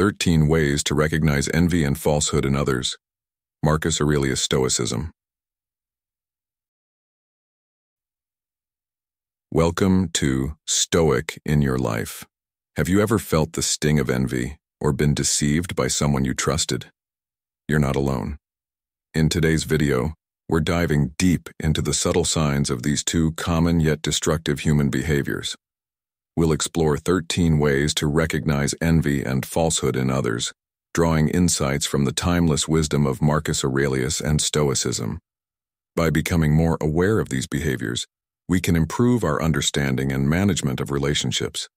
13 Ways to Recognize Envy and Falsehood in Others. Marcus Aurelius Stoicism. Welcome to Stoic in Your Life. Have you ever felt the sting of envy or been deceived by someone you trusted? You're not alone. In today's video, we're diving deep into the subtle signs of these two common yet destructive human behaviors. We'll explore 13 ways to recognize envy and falsehood in others, drawing insights from the timeless wisdom of Marcus Aurelius and Stoicism. By becoming more aware of these behaviors, we can improve our understanding and management of relationships.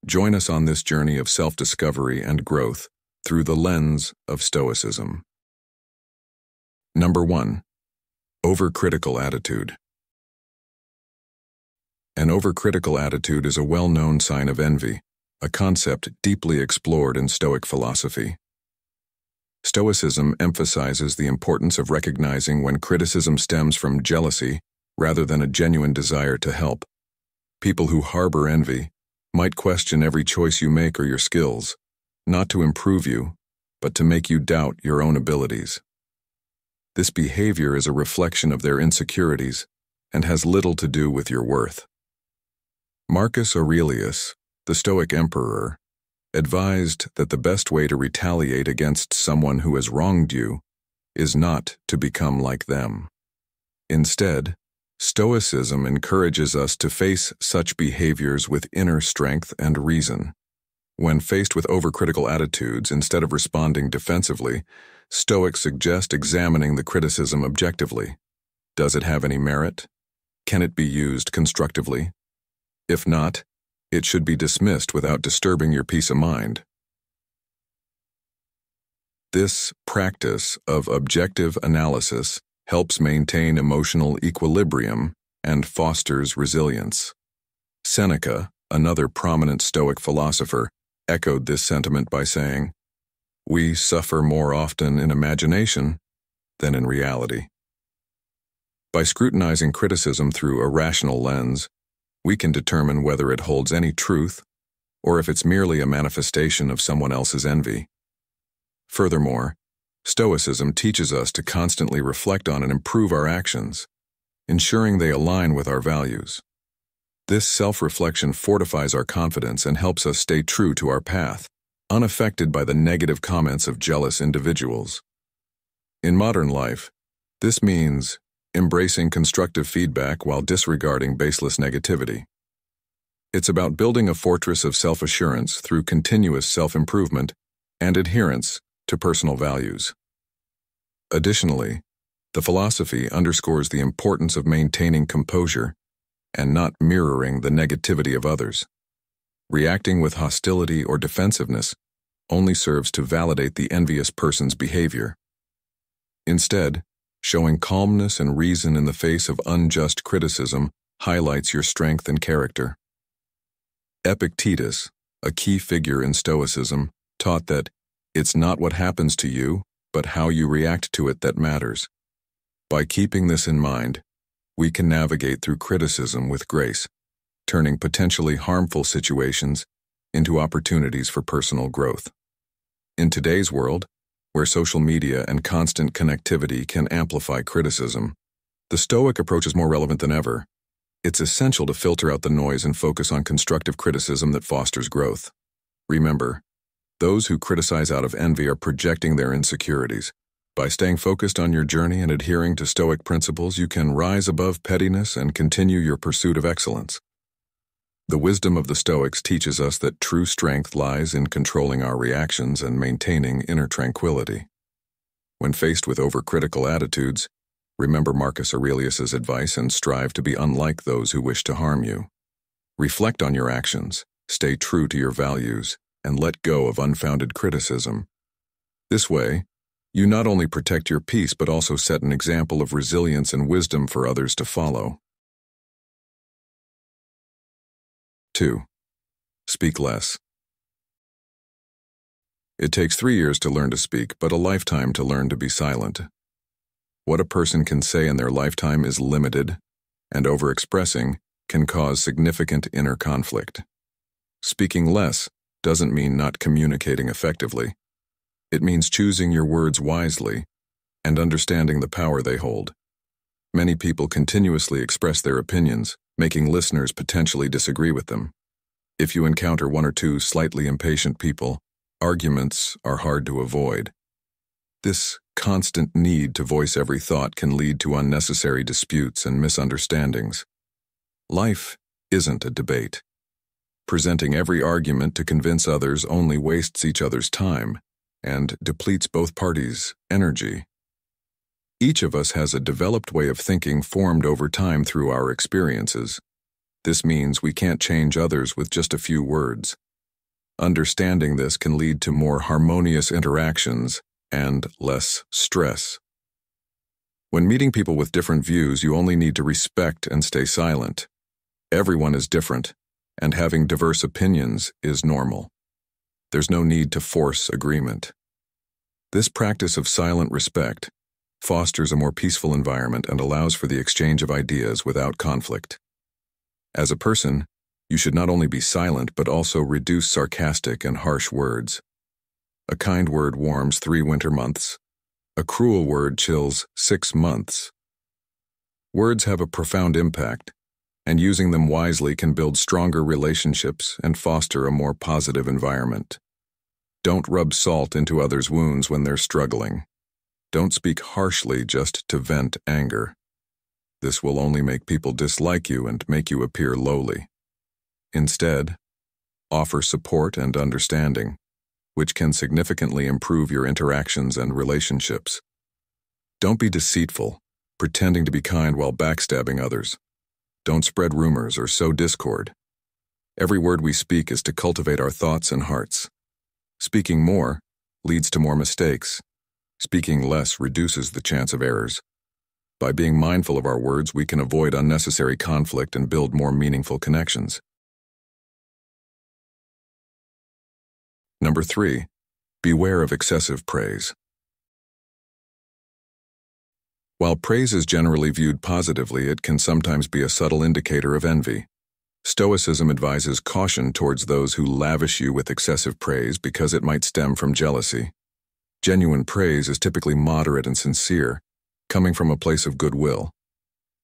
Join us on this journey of self-discovery and growth through the lens of Stoicism. Number 1. Overcritical attitude. An overcritical attitude is a well-known sign of envy, a concept deeply explored in Stoic philosophy. Stoicism emphasizes the importance of recognizing when criticism stems from jealousy rather than a genuine desire to help. People who harbor envy might question every choice you make or your skills, not to improve you, but to make you doubt your own abilities. This behavior is a reflection of their insecurities and has little to do with your worth. Marcus Aurelius, the Stoic emperor, advised that the best way to retaliate against someone who has wronged you is not to become like them. Instead, Stoicism encourages us to face such behaviors with inner strength and reason. When faced with overcritical attitudes, instead of responding defensively, Stoics suggest examining the criticism objectively. Does it have any merit? Can it be used constructively? If not, it should be dismissed without disturbing your peace of mind. This practice of objective analysis helps maintain emotional equilibrium and fosters resilience. Seneca, another prominent Stoic philosopher, echoed this sentiment by saying, "We suffer more often in imagination than in reality." By scrutinizing criticism through a rational lens, we can determine whether it holds any truth or if it's merely a manifestation of someone else's envy. Furthermore, Stoicism teaches us to constantly reflect on and improve our actions, ensuring they align with our values. This self-reflection fortifies our confidence and helps us stay true to our path, unaffected by the negative comments of jealous individuals. In modern life, this means embracing constructive feedback while disregarding baseless negativity. It's about building a fortress of self-assurance through continuous self-improvement and adherence to personal values. Additionally, the philosophy underscores the importance of maintaining composure and not mirroring the negativity of others. Reacting with hostility or defensiveness only serves to validate the envious person's behavior. Instead, showing calmness and reason in the face of unjust criticism highlights your strength and character. Epictetus, a key figure in Stoicism, taught that it's not what happens to you, but how you react to it that matters. By keeping this in mind, we can navigate through criticism with grace, turning potentially harmful situations into opportunities for personal growth. In today's world, where social media and constant connectivity can amplify criticism, the Stoic approach is more relevant than ever. It's essential to filter out the noise and focus on constructive criticism that fosters growth. Remember, those who criticize out of envy are projecting their insecurities. By staying focused on your journey and adhering to Stoic principles, you can rise above pettiness and continue your pursuit of excellence. The wisdom of the Stoics teaches us that true strength lies in controlling our reactions and maintaining inner tranquility. When faced with overcritical attitudes, remember Marcus Aurelius's advice and strive to be unlike those who wish to harm you. Reflect on your actions, stay true to your values, and let go of unfounded criticism. This way, you not only protect your peace but also set an example of resilience and wisdom for others to follow. 2. Speak less. It takes 3 years to learn to speak, but a lifetime to learn to be silent. What a person can say in their lifetime is limited, and overexpressing can cause significant inner conflict. Speaking less doesn't mean not communicating effectively. It means choosing your words wisely and understanding the power they hold. Many people continuously express their opinions, making listeners potentially disagree with them. If you encounter one or two slightly impatient people, arguments are hard to avoid. This constant need to voice every thought can lead to unnecessary disputes and misunderstandings. Life isn't a debate. Presenting every argument to convince others only wastes each other's time and depletes both parties' energy. Each of us has a developed way of thinking formed over time through our experiences. This means we can't change others with just a few words. Understanding this can lead to more harmonious interactions and less stress. When meeting people with different views, you only need to respect and stay silent. Everyone is different, and having diverse opinions is normal. There's no need to force agreement. This practice of silent respect fosters a more peaceful environment and allows for the exchange of ideas without conflict. As a person, you should not only be silent but also reduce sarcastic and harsh words. A kind word warms 3 winter months. A cruel word chills 6 months. Words have a profound impact, and using them wisely can build stronger relationships and foster a more positive environment. Don't rub salt into others' wounds when they're struggling. Don't speak harshly just to vent anger. This will only make people dislike you and make you appear lowly. Instead, offer support and understanding, which can significantly improve your interactions and relationships. Don't be deceitful, pretending to be kind while backstabbing others. Don't spread rumors or sow discord. Every word we speak is to cultivate our thoughts and hearts. Speaking more leads to more mistakes. Speaking less reduces the chance of errors. By being mindful of our words, we can avoid unnecessary conflict and build more meaningful connections. Number 3, beware of excessive praise. While praise is generally viewed positively, it can sometimes be a subtle indicator of envy. Stoicism advises caution towards those who lavish you with excessive praise because it might stem from jealousy. Genuine praise is typically moderate and sincere, coming from a place of goodwill.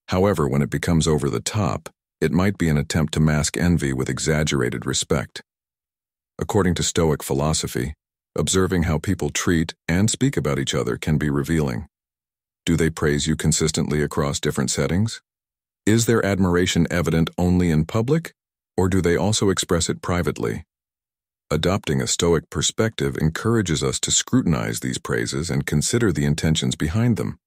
However, when it becomes over the top, it might be an attempt to mask envy with exaggerated respect. According to Stoic philosophy, observing how people treat and speak about each other can be revealing. Do they praise you consistently across different settings? Is their admiration evident only in public, or do they also express it privately? Adopting a Stoic perspective encourages us to scrutinize these praises and consider the intentions behind them.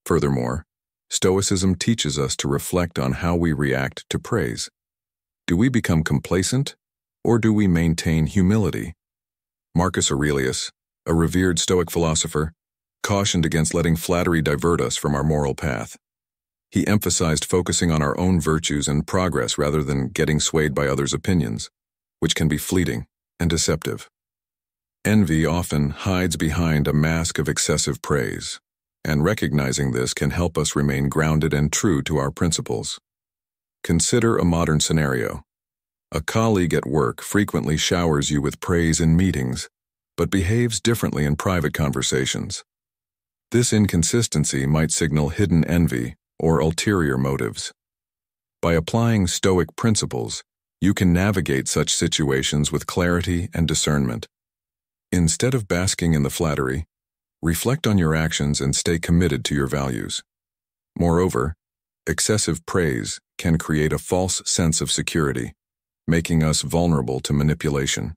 Furthermore, Stoicism teaches us to reflect on how we react to praise. Do we become complacent, or do we maintain humility? Marcus Aurelius, a revered Stoic philosopher, cautioned against letting flattery divert us from our moral path. He emphasized focusing on our own virtues and progress rather than getting swayed by others' opinions, which can be fleeting and deceptive. Envy often hides behind a mask of excessive praise, and recognizing this can help us remain grounded and true to our principles. Consider a modern scenario. A colleague at work frequently showers you with praise in meetings, but behaves differently in private conversations. This inconsistency might signal hidden envy or ulterior motives. By applying Stoic principles, you can navigate such situations with clarity and discernment. Instead of basking in the flattery, reflect on your actions and stay committed to your values. Moreover, excessive praise can create a false sense of security, making us vulnerable to manipulation.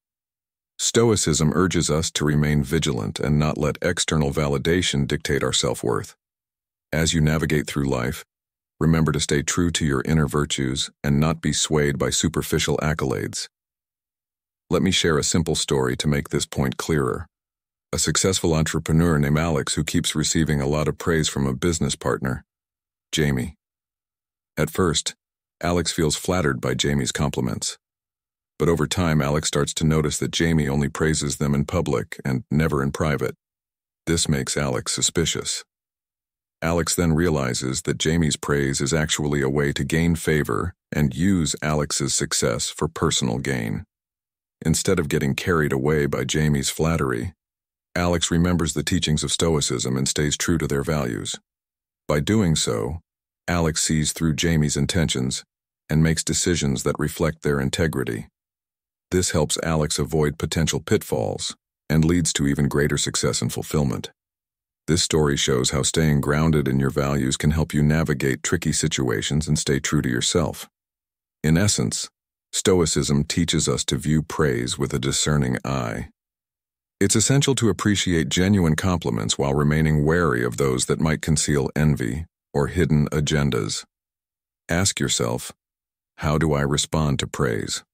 Stoicism urges us to remain vigilant and not let external validation dictate our self-worth. As you navigate through life, remember to stay true to your inner virtues and not be swayed by superficial accolades. Let me share a simple story to make this point clearer. A successful entrepreneur named Alex who keeps receiving a lot of praise from a business partner, Jamie. At first, Alex feels flattered by Jamie's compliments. But over time, Alex starts to notice that Jamie only praises them in public and never in private. This makes Alex suspicious. Alex then realizes that Jamie's praise is actually a way to gain favor and use Alex's success for personal gain. Instead of getting carried away by Jamie's flattery, Alex remembers the teachings of Stoicism and stays true to their values. By doing so, Alex sees through Jamie's intentions and makes decisions that reflect their integrity. This helps Alex avoid potential pitfalls and leads to even greater success and fulfillment. This story shows how staying grounded in your values can help you navigate tricky situations and stay true to yourself. In essence, Stoicism teaches us to view praise with a discerning eye. It's essential to appreciate genuine compliments while remaining wary of those that might conceal envy or hidden agendas. Ask yourself, how do I respond to praise?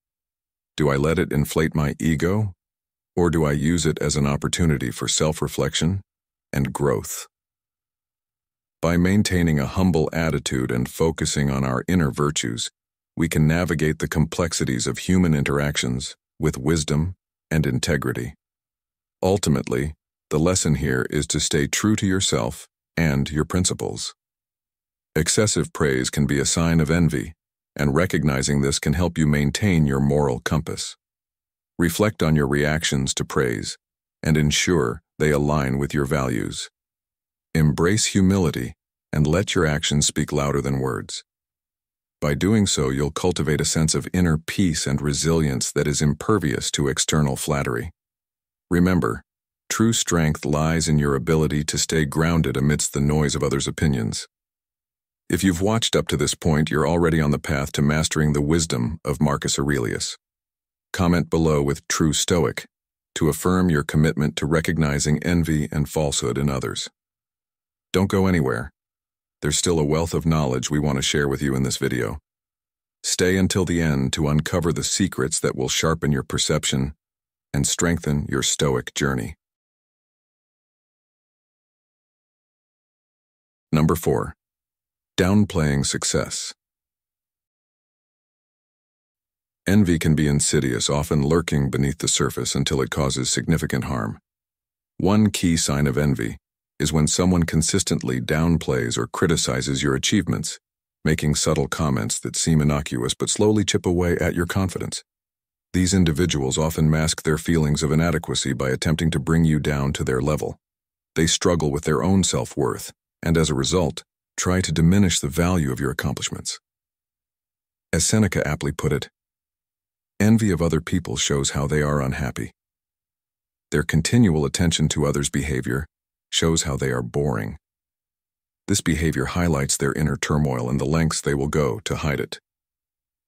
Do I let it inflate my ego, or do I use it as an opportunity for self-reflection and growth? By maintaining a humble attitude and focusing on our inner virtues, we can navigate the complexities of human interactions with wisdom and integrity. Ultimately, the lesson here is to stay true to yourself and your principles. Excessive praise can be a sign of envy, and recognizing this can help you maintain your moral compass. Reflect on your reactions to praise and ensure they align with your values. Embrace humility and let your actions speak louder than words. By doing so, you'll cultivate a sense of inner peace and resilience that is impervious to external flattery. Remember, true strength lies in your ability to stay grounded amidst the noise of others' opinions. If you've watched up to this point, you're already on the path to mastering the wisdom of Marcus Aurelius. Comment below with "True Stoic" to affirm your commitment to recognizing envy and falsehood in others. Don't go anywhere. There's still a wealth of knowledge we want to share with you in this video. Stay until the end to uncover the secrets that will sharpen your perception and strengthen your Stoic journey. Number 4. Downplaying success. Envy can be insidious, often lurking beneath the surface until it causes significant harm. One key sign of envy is when someone consistently downplays or criticizes your achievements, making subtle comments that seem innocuous but slowly chip away at your confidence. These individuals often mask their feelings of inadequacy by attempting to bring you down to their level. They struggle with their own self-worth, and as a result, try to diminish the value of your accomplishments. As Seneca aptly put it, envy of other people shows how they are unhappy. Their continual attention to others' behavior shows how they are boring. This behavior highlights their inner turmoil and the lengths they will go to hide it.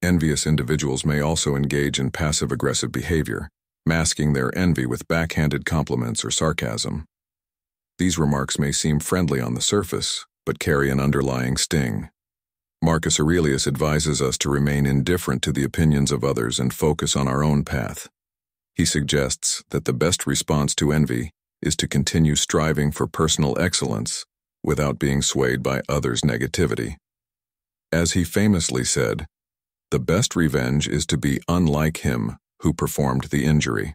Envious individuals may also engage in passive-aggressive behavior, masking their envy with backhanded compliments or sarcasm. These remarks may seem friendly on the surface, but carry an underlying sting. Marcus Aurelius advises us to remain indifferent to the opinions of others and focus on our own path. He suggests that the best response to envy is to continue striving for personal excellence without being swayed by others' negativity. As he famously said, "The best revenge is to be unlike him who performed the injury."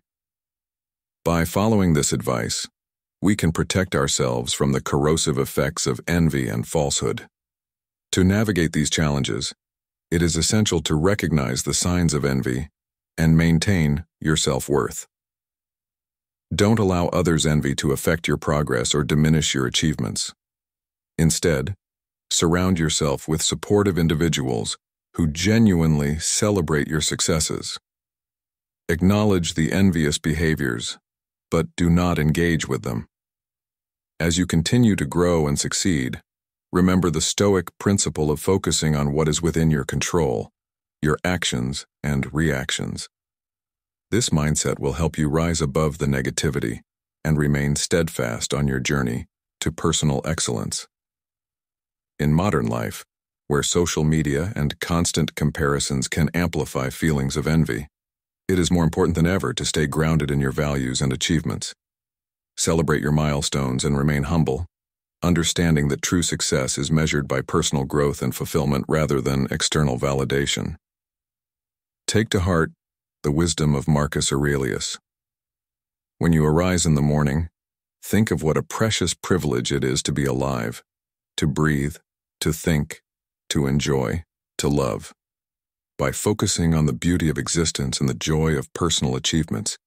By following this advice, we can protect ourselves from the corrosive effects of envy and falsehood. To navigate these challenges, it is essential to recognize the signs of envy and maintain your self-worth. Don't allow others' envy to affect your progress or diminish your achievements. Instead, surround yourself with supportive individuals who genuinely celebrate your successes. Acknowledge the envious behaviors, but do not engage with them. As you continue to grow and succeed, remember the Stoic principle of focusing on what is within your control, your actions and reactions. This mindset will help you rise above the negativity and remain steadfast on your journey to personal excellence. In modern life, where social media and constant comparisons can amplify feelings of envy, it is more important than ever to stay grounded in your values and achievements. Celebrate your milestones and remain humble, understanding that true success is measured by personal growth and fulfillment rather than external validation. Take to heart the wisdom of Marcus Aurelius. When you arise in the morning, think of what a precious privilege it is to be alive, to breathe, to think, to enjoy, to love. By focusing on the beauty of existence and the joy of personal achievements,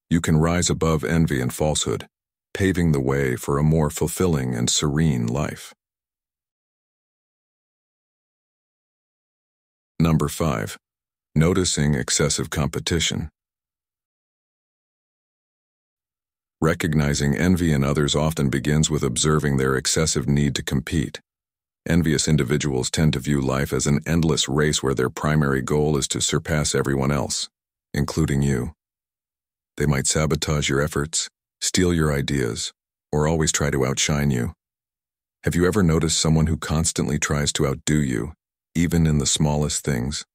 you can rise above envy and falsehood, paving the way for a more fulfilling and serene life. Number 5. Noticing excessive competition. Recognizing envy in others often begins with observing their excessive need to compete. Envious individuals tend to view life as an endless race where their primary goal is to surpass everyone else, including you. They might sabotage your efforts, steal your ideas, or always try to outshine you. Have you ever noticed someone who constantly tries to outdo you, even in the smallest things?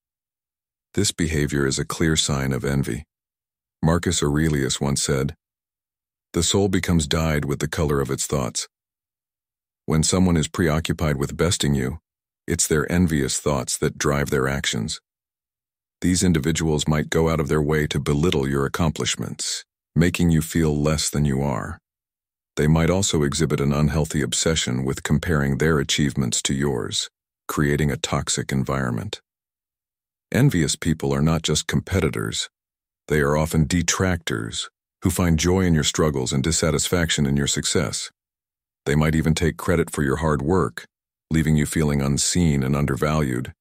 This behavior is a clear sign of envy. Marcus Aurelius once said, "The soul becomes dyed with the color of its thoughts." When someone is preoccupied with besting you, it's their envious thoughts that drive their actions. These individuals might go out of their way to belittle your accomplishments, making you feel less than you are. They might also exhibit an unhealthy obsession with comparing their achievements to yours, creating a toxic environment. Envious people are not just competitors. They are often detractors who find joy in your struggles and dissatisfaction in your success. They might even take credit for your hard work, leaving you feeling unseen and undervalued.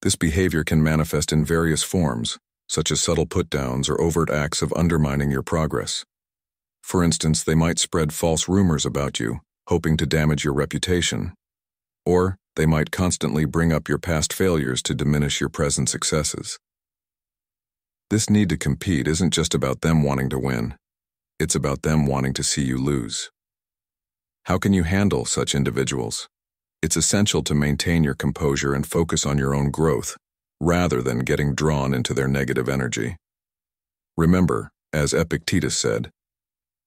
This behavior can manifest in various forms, such as subtle put-downs or overt acts of undermining your progress. For instance, they might spread false rumors about you, hoping to damage your reputation. Or they might constantly bring up your past failures to diminish your present successes. This need to compete isn't just about them wanting to win. It's about them wanting to see you lose. How can you handle such individuals? It's essential to maintain your composure and focus on your own growth, rather than getting drawn into their negative energy. Remember, as Epictetus said,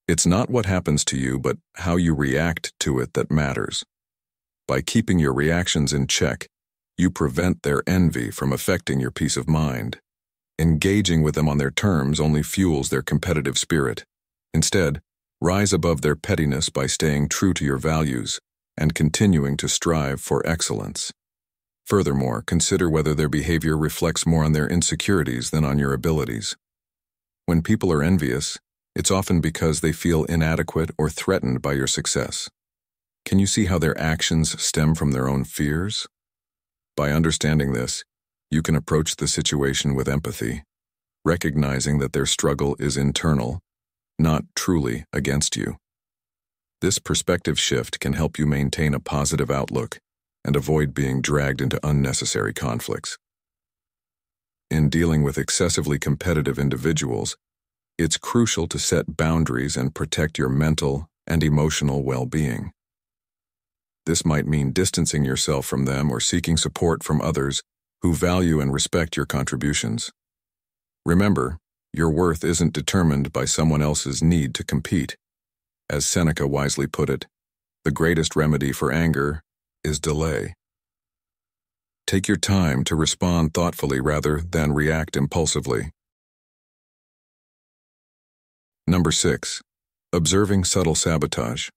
"It's not what happens to you, but how you react to it that matters." By keeping your reactions in check, you prevent their envy from affecting your peace of mind. Engaging with them on their terms only fuels their competitive spirit. Instead, rise above their pettiness by staying true to your values and continuing to strive for excellence. Furthermore, consider whether their behavior reflects more on their insecurities than on your abilities. When people are envious, it's often because they feel inadequate or threatened by your success. Can you see how their actions stem from their own fears? By understanding this, you can approach the situation with empathy, recognizing that their struggle is internal, not truly against you. This perspective shift can help you maintain a positive outlook and avoid being dragged into unnecessary conflicts. In dealing with excessively competitive individuals, it's crucial to set boundaries and protect your mental and emotional well-being. This might mean distancing yourself from them or seeking support from others who value and respect your contributions. Remember, your worth isn't determined by someone else's need to compete. As Seneca wisely put it, the greatest remedy for anger is delay. Take your time to respond thoughtfully rather than react impulsively. Number 6. Observing subtle sabotage.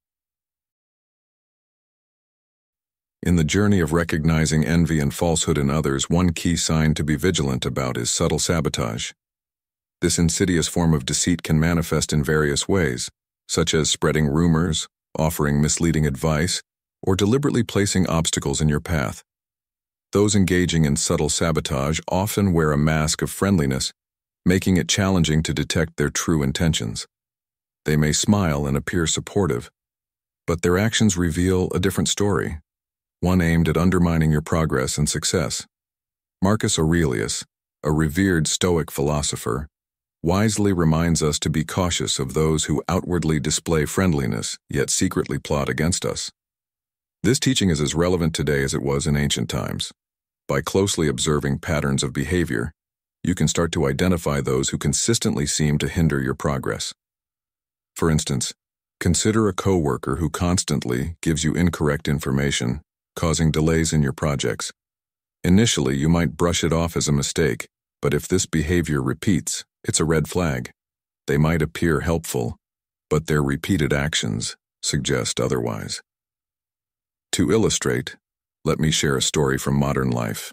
In the journey of recognizing envy and falsehood in others, one key sign to be vigilant about is subtle sabotage. This insidious form of deceit can manifest in various ways, such as spreading rumors, offering misleading advice, or deliberately placing obstacles in your path. Those engaging in subtle sabotage often wear a mask of friendliness, making it challenging to detect their true intentions. They may smile and appear supportive, but their actions reveal a different story, one aimed at undermining your progress and success. Marcus Aurelius, a revered Stoic philosopher, wisely reminds us to be cautious of those who outwardly display friendliness yet secretly plot against us. This teaching is as relevant today as it was in ancient times. By closely observing patterns of behavior, you can start to identify those who consistently seem to hinder your progress. For instance, consider a coworker who constantly gives you incorrect information, causing delays in your projects. Initially, you might brush it off as a mistake, but if this behavior repeats, it's a red flag. They might appear helpful, but their repeated actions suggest otherwise. To illustrate, let me share a story from modern life.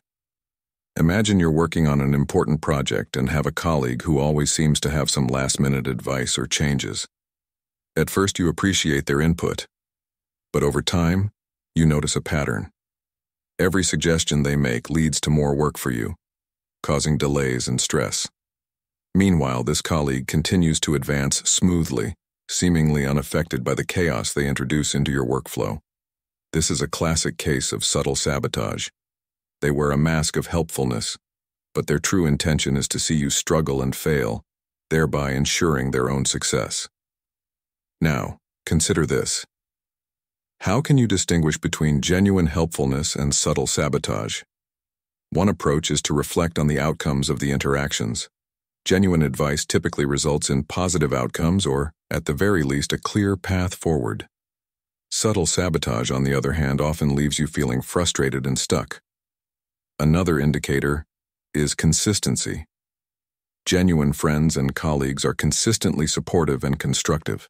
Imagine you're working on an important project and have a colleague who always seems to have some last-minute advice or changes. At first, you appreciate their input, but over time, you notice a pattern. Every suggestion they make leads to more work for you, causing delays and stress. Meanwhile, this colleague continues to advance smoothly, seemingly unaffected by the chaos they introduce into your workflow. This is a classic case of subtle sabotage. They wear a mask of helpfulness, but their true intention is to see you struggle and fail, thereby ensuring their own success. Now, consider this. How can you distinguish between genuine helpfulness and subtle sabotage? One approach is to reflect on the outcomes of the interactions. Genuine advice typically results in positive outcomes or, at the very least, a clear path forward. Subtle sabotage, on the other hand, often leaves you feeling frustrated and stuck. Another indicator is consistency. Genuine friends and colleagues are consistently supportive and constructive.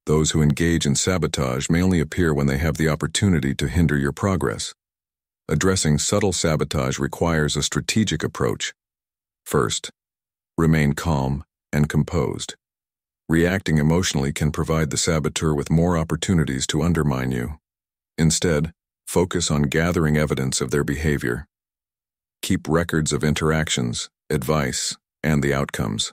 Those who engage in sabotage may only appear when they have the opportunity to hinder your progress. Addressing subtle sabotage requires a strategic approach. First, remain calm and composed. Reacting emotionally can provide the saboteur with more opportunities to undermine you. Instead, focus on gathering evidence of their behavior. Keep records of interactions, advice, and the outcomes.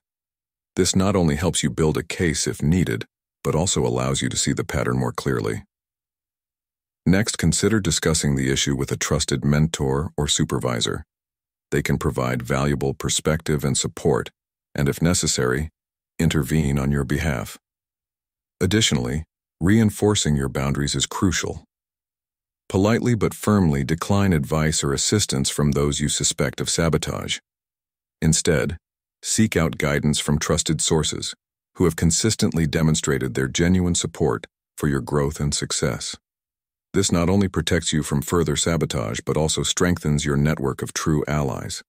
This not only helps you build a case if needed, but also allows you to see the pattern more clearly. Next, consider discussing the issue with a trusted mentor or supervisor. They can provide valuable perspective and support, and if necessary, intervene on your behalf. Additionally, reinforcing your boundaries is crucial. Politely but firmly decline advice or assistance from those you suspect of sabotage. Instead, seek out guidance from trusted sources who have consistently demonstrated their genuine support for your growth and success. This not only protects you from further sabotage, but also strengthens your network of true allies.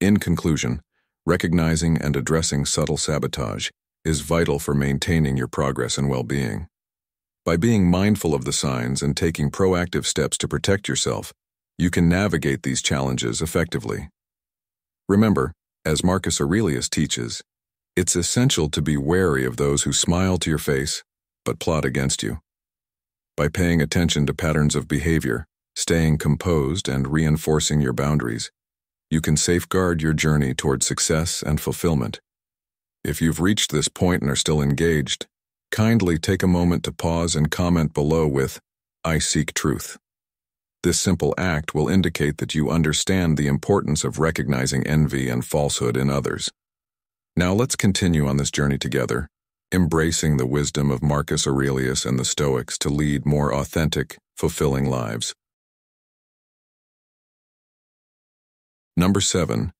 In conclusion, recognizing and addressing subtle sabotage is vital for maintaining your progress and well-being. By being mindful of the signs and taking proactive steps to protect yourself, you can navigate these challenges effectively. Remember, as Marcus Aurelius teaches, it's essential to be wary of those who smile to your face but plot against you. By paying attention to patterns of behavior, staying composed, and reinforcing your boundaries, you can safeguard your journey toward success and fulfillment. If you've reached this point and are still engaged, kindly take a moment to pause and comment below with, "I seek truth." This simple act will indicate that you understand the importance of recognizing envy and falsehood in others. Now let's continue on this journey together, embracing the wisdom of Marcus Aurelius and the Stoics to lead more authentic, fulfilling lives. Number 7.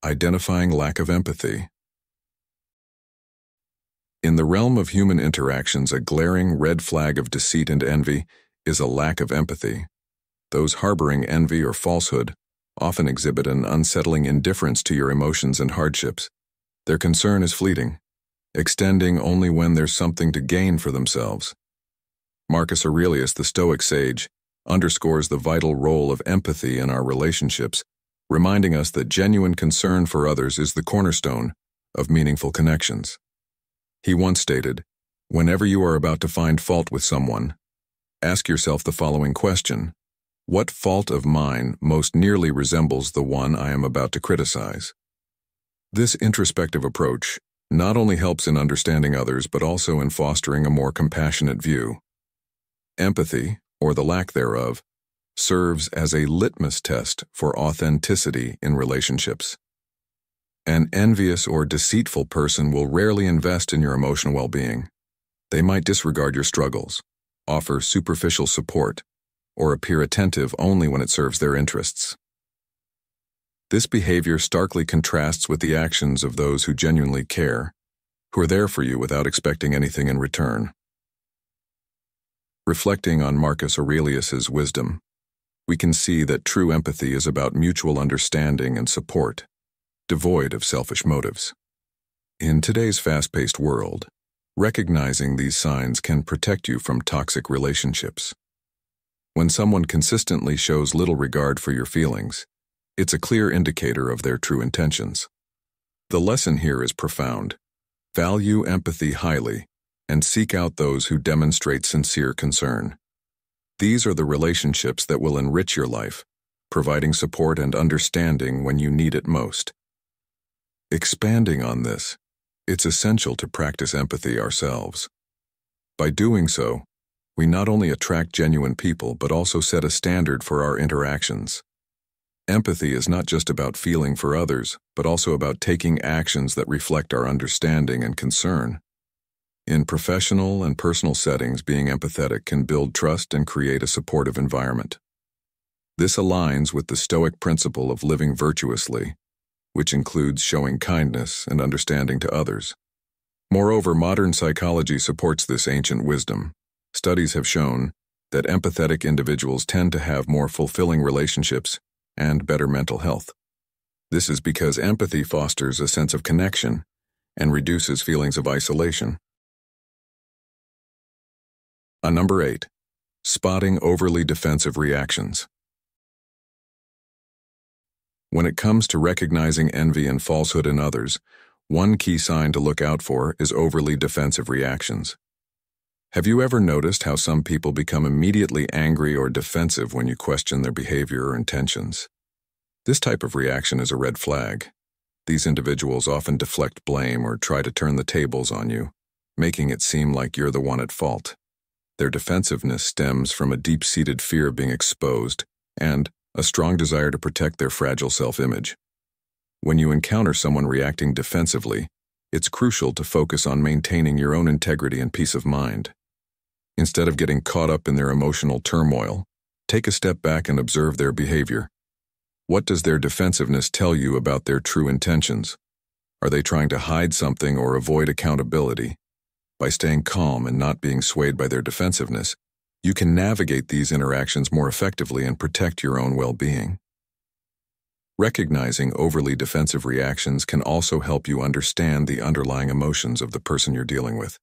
Identifying lack of empathy. In the realm of human interactions, a glaring red flag of deceit and envy is a lack of empathy. Those harboring envy or falsehood often exhibit an unsettling indifference to your emotions and hardships. Their concern is fleeting, extending only when there's something to gain for themselves. Marcus Aurelius, the Stoic sage, underscores the vital role of empathy in our relationships, reminding us that genuine concern for others is the cornerstone of meaningful connections. He once stated, "Whenever you are about to find fault with someone, ask yourself the following question: what fault of mine most nearly resembles the one I am about to criticize?" This introspective approach not only helps in understanding others, but also in fostering a more compassionate view. Empathy, or the lack thereof, serves as a litmus test for authenticity in relationships. An envious or deceitful person will rarely invest in your emotional well-being. They might disregard your struggles, offer superficial support, or appear attentive only when it serves their interests. This behavior starkly contrasts with the actions of those who genuinely care, who are there for you without expecting anything in return. Reflecting on Marcus Aurelius's wisdom, we can see that true empathy is about mutual understanding and support, devoid of selfish motives. In today's fast-paced world, recognizing these signs can protect you from toxic relationships. When someone consistently shows little regard for your feelings, It's a clear indicator of their true intentions. The lesson here is profound. Value empathy highly, and seek out those who demonstrate sincere concern. These are the relationships that will enrich your life, providing support and understanding when you need it most. Expanding on this, it's essential to practice empathy ourselves. By doing so, we not only attract genuine people but also set a standard for our interactions. Empathy is not just about feeling for others, but also about taking actions that reflect our understanding and concern. In professional and personal settings, being empathetic can build trust and create a supportive environment. This aligns with the Stoic principle of living virtuously, which includes showing kindness and understanding to others. Moreover, modern psychology supports this ancient wisdom. Studies have shown that empathetic individuals tend to have more fulfilling relationships and better mental health. This is because empathy fosters a sense of connection and reduces feelings of isolation. Number 8. Spotting overly defensive reactions. When it comes to recognizing envy and falsehood in others, one key sign to look out for is overly defensive reactions. Have you ever noticed how some people become immediately angry or defensive when you question their behavior or intentions? This type of reaction is a red flag. These individuals often deflect blame or try to turn the tables on you, making it seem like you're the one at fault. Their defensiveness stems from a deep-seated fear of being exposed and a strong desire to protect their fragile self-image. When you encounter someone reacting defensively, it's crucial to focus on maintaining your own integrity and peace of mind. Instead of getting caught up in their emotional turmoil, take a step back and observe their behavior. What does their defensiveness tell you about their true intentions? Are they trying to hide something or avoid accountability? By staying calm and not being swayed by their defensiveness, you can navigate these interactions more effectively and protect your own well-being. Recognizing overly defensive reactions can also help you understand the underlying emotions of the person you're dealing with.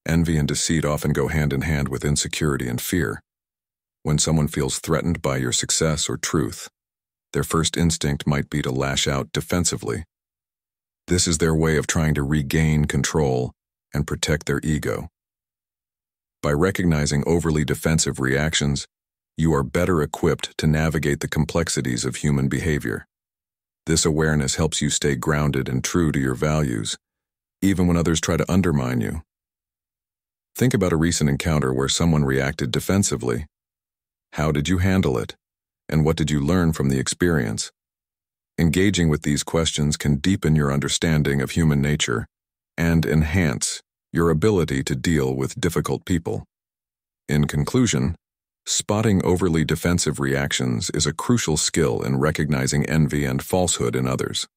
Envy and deceit often go hand in hand with insecurity and fear. When someone feels threatened by your success or truth, their first instinct might be to lash out defensively. This is their way of trying to regain control and protect their ego. By recognizing overly defensive reactions, you are better equipped to navigate the complexities of human behavior. This awareness helps you stay grounded and true to your values, even when others try to undermine you. Think about a recent encounter where someone reacted defensively. How did you handle it? And what did you learn from the experience? Engaging with these questions can deepen your understanding of human nature and enhance your ability to deal with difficult people. In conclusion, spotting overly defensive reactions is a crucial skill in recognizing envy and falsehood in others.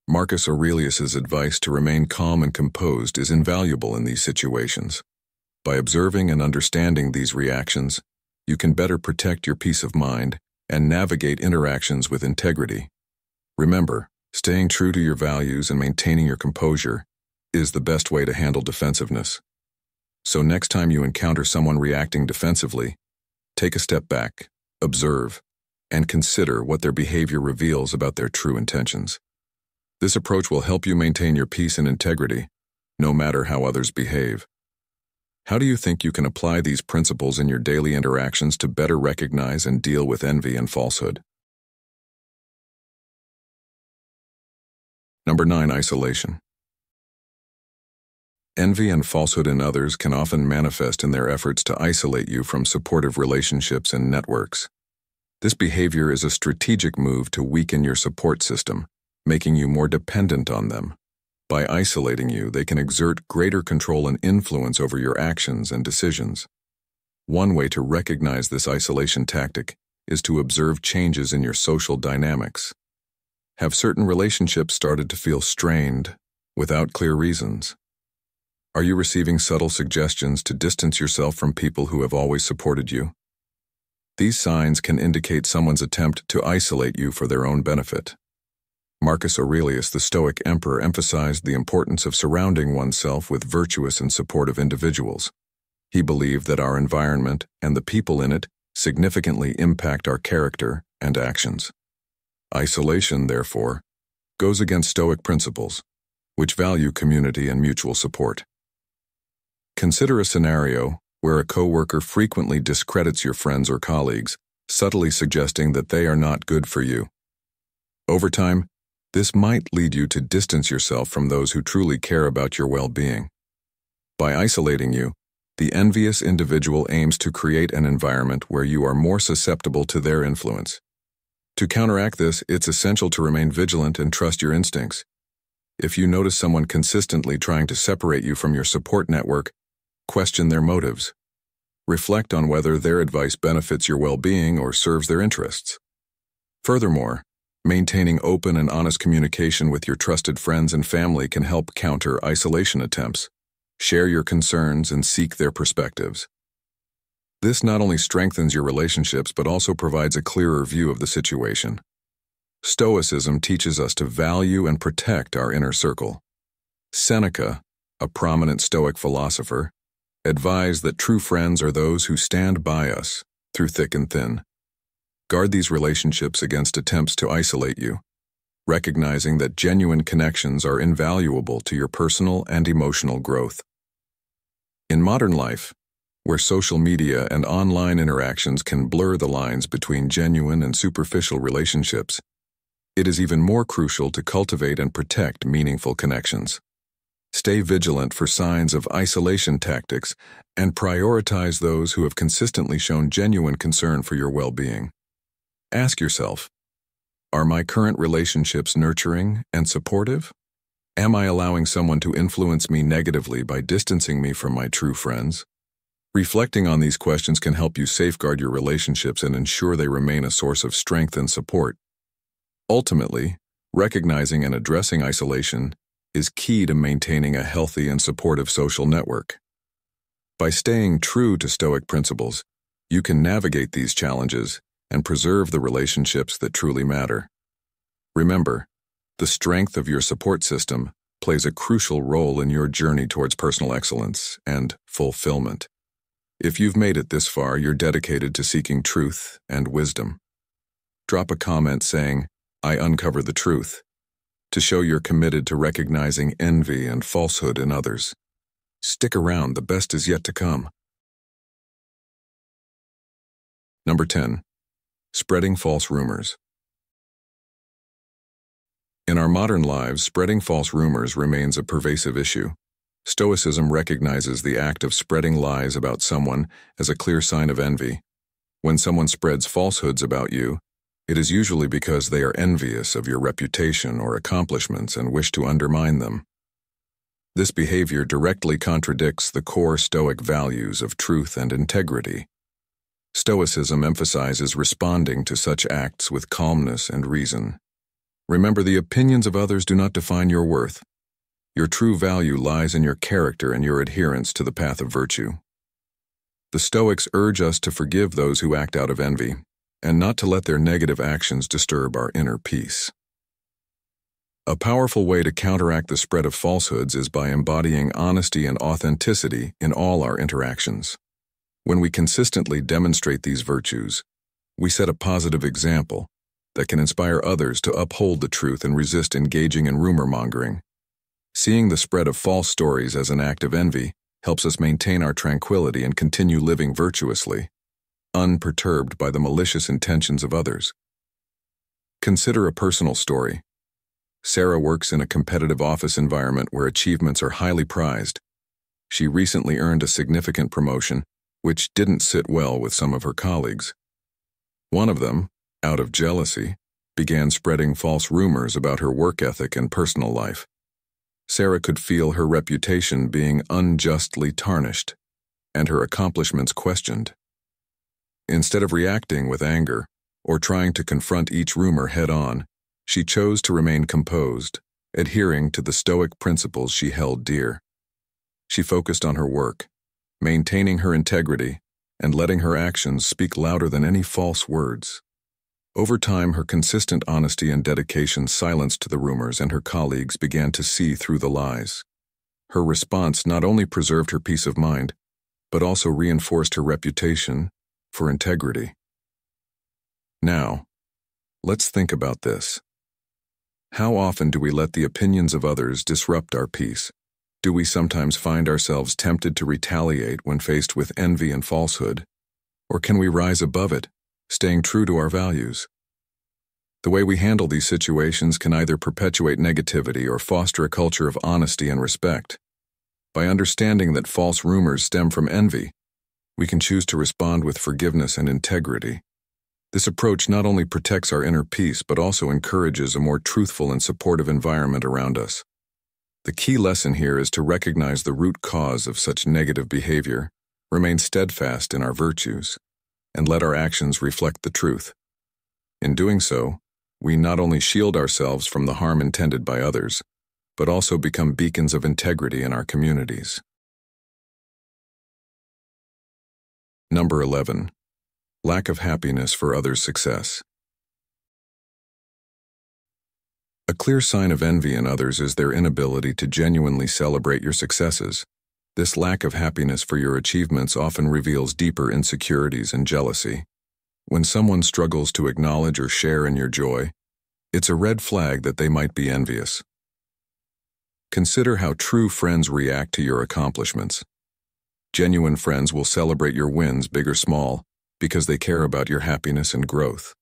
Marcus Aurelius's advice to remain calm and composed is invaluable in these situations. By observing and understanding these reactions, you can better protect your peace of mind and navigate interactions with integrity. Remember, staying true to your values and maintaining your composure is the best way to handle defensiveness. So next time you encounter someone reacting defensively, take a step back, observe, and consider what their behavior reveals about their true intentions. This approach will help you maintain your peace and integrity, no matter how others behave. How do you think you can apply these principles in your daily interactions to better recognize and deal with envy and falsehood? Number 9. Isolation. Envy and falsehood in others can often manifest in their efforts to isolate you from supportive relationships and networks. This behavior is a strategic move to weaken your support system, making you more dependent on them. By isolating you, they can exert greater control and influence over your actions and decisions. One way to recognize this isolation tactic is to observe changes in your social dynamics. Have certain relationships started to feel strained without clear reasons? Are you receiving subtle suggestions to distance yourself from people who have always supported you? These signs can indicate someone's attempt to isolate you for their own benefit. Marcus Aurelius, the Stoic emperor, emphasized the importance of surrounding oneself with virtuous and supportive individuals. He believed that our environment and the people in it significantly impact our character and actions. Isolation, therefore, goes against Stoic principles, which value community and mutual support. Consider a scenario where a coworker frequently discredits your friends or colleagues, subtly suggesting that they are not good for you. Over time, this might lead you to distance yourself from those who truly care about your well-being. By isolating you, the envious individual aims to create an environment where you are more susceptible to their influence. To counteract this, it's essential to remain vigilant and trust your instincts. If you notice someone consistently trying to separate you from your support network, question their motives. Reflect on whether their advice benefits your well-being or serves their interests. Furthermore, maintaining open and honest communication with your trusted friends and family can help counter isolation attempts. Share your concerns and seek their perspectives. This not only strengthens your relationships but also provides a clearer view of the situation. Stoicism teaches us to value and protect our inner circle. Seneca, a prominent Stoic philosopher, advised that true friends are those who stand by us through thick and thin. Guard these relationships against attempts to isolate you, recognizing that genuine connections are invaluable to your personal and emotional growth. In modern life, where social media and online interactions can blur the lines between genuine and superficial relationships, it is even more crucial to cultivate and protect meaningful connections. Stay vigilant for signs of isolation tactics and prioritize those who have consistently shown genuine concern for your well-being. Ask yourself, are my current relationships nurturing and supportive? Am I allowing someone to influence me negatively by distancing me from my true friends? Reflecting on these questions can help you safeguard your relationships and ensure they remain a source of strength and support. Ultimately, recognizing and addressing isolation is key to maintaining a healthy and supportive social network. By staying true to Stoic principles, you can navigate these challenges and preserve the relationships that truly matter. Remember, the strength of your support system plays a crucial role in your journey towards personal excellence and fulfillment. If you've made it this far, you're dedicated to seeking truth and wisdom. Drop a comment saying, "I uncover the truth," to show you're committed to recognizing envy and falsehood in others. Stick around, the best is yet to come. Number 10. Spreading false rumors. In our modern lives, spreading false rumors remains a pervasive issue. Stoicism recognizes the act of spreading lies about someone as a clear sign of envy. When someone spreads falsehoods about you, it is usually because they are envious of your reputation or accomplishments and wish to undermine them. This behavior directly contradicts the core Stoic values of truth and integrity. Stoicism emphasizes responding to such acts with calmness and reason. Remember, the opinions of others do not define your worth. Your true value lies in your character and your adherence to the path of virtue. The Stoics urge us to forgive those who act out of envy, and not to let their negative actions disturb our inner peace. A powerful way to counteract the spread of falsehoods is by embodying honesty and authenticity in all our interactions. When we consistently demonstrate these virtues, we set a positive example that can inspire others to uphold the truth and resist engaging in rumor-mongering. Seeing the spread of false stories as an act of envy helps us maintain our tranquility and continue living virtuously, unperturbed by the malicious intentions of others. Consider a personal story. Sarah works in a competitive office environment where achievements are highly prized. She recently earned a significant promotion, which didn't sit well with some of her colleagues. One of them, out of jealousy, began spreading false rumors about her work ethic and personal life. Sarah could feel her reputation being unjustly tarnished, and her accomplishments questioned. Instead of reacting with anger or trying to confront each rumor head-on, she chose to remain composed, adhering to the Stoic principles she held dear. She focused on her work, maintaining her integrity and letting her actions speak louder than any false words. Over time, her consistent honesty and dedication silenced the rumors, and her colleagues began to see through the lies. Her response not only preserved her peace of mind, but also reinforced her reputation for integrity. Now, Let's think about this. How often do we let the opinions of others disrupt our peace? Do we sometimes find ourselves tempted to retaliate when faced with envy and falsehood? Or can we rise above it, staying true to our values? The way we handle these situations can either perpetuate negativity or foster a culture of honesty and respect. By understanding that false rumors stem from envy, we can choose to respond with forgiveness and integrity. This approach not only protects our inner peace but also encourages a more truthful and supportive environment around us. The key lesson here is to recognize the root cause of such negative behavior, remain steadfast in our virtues, and let our actions reflect the truth. In doing so, we not only shield ourselves from the harm intended by others, but also become beacons of integrity in our communities. Number 11. Lack of happiness for others' success. A clear sign of envy in others is their inability to genuinely celebrate your successes. This lack of happiness for your achievements often reveals deeper insecurities and jealousy. When someone struggles to acknowledge or share in your joy, it's a red flag that they might be envious. Consider how true friends react to your accomplishments. Genuine friends will celebrate your wins, big or small, because they care about your happiness and growth.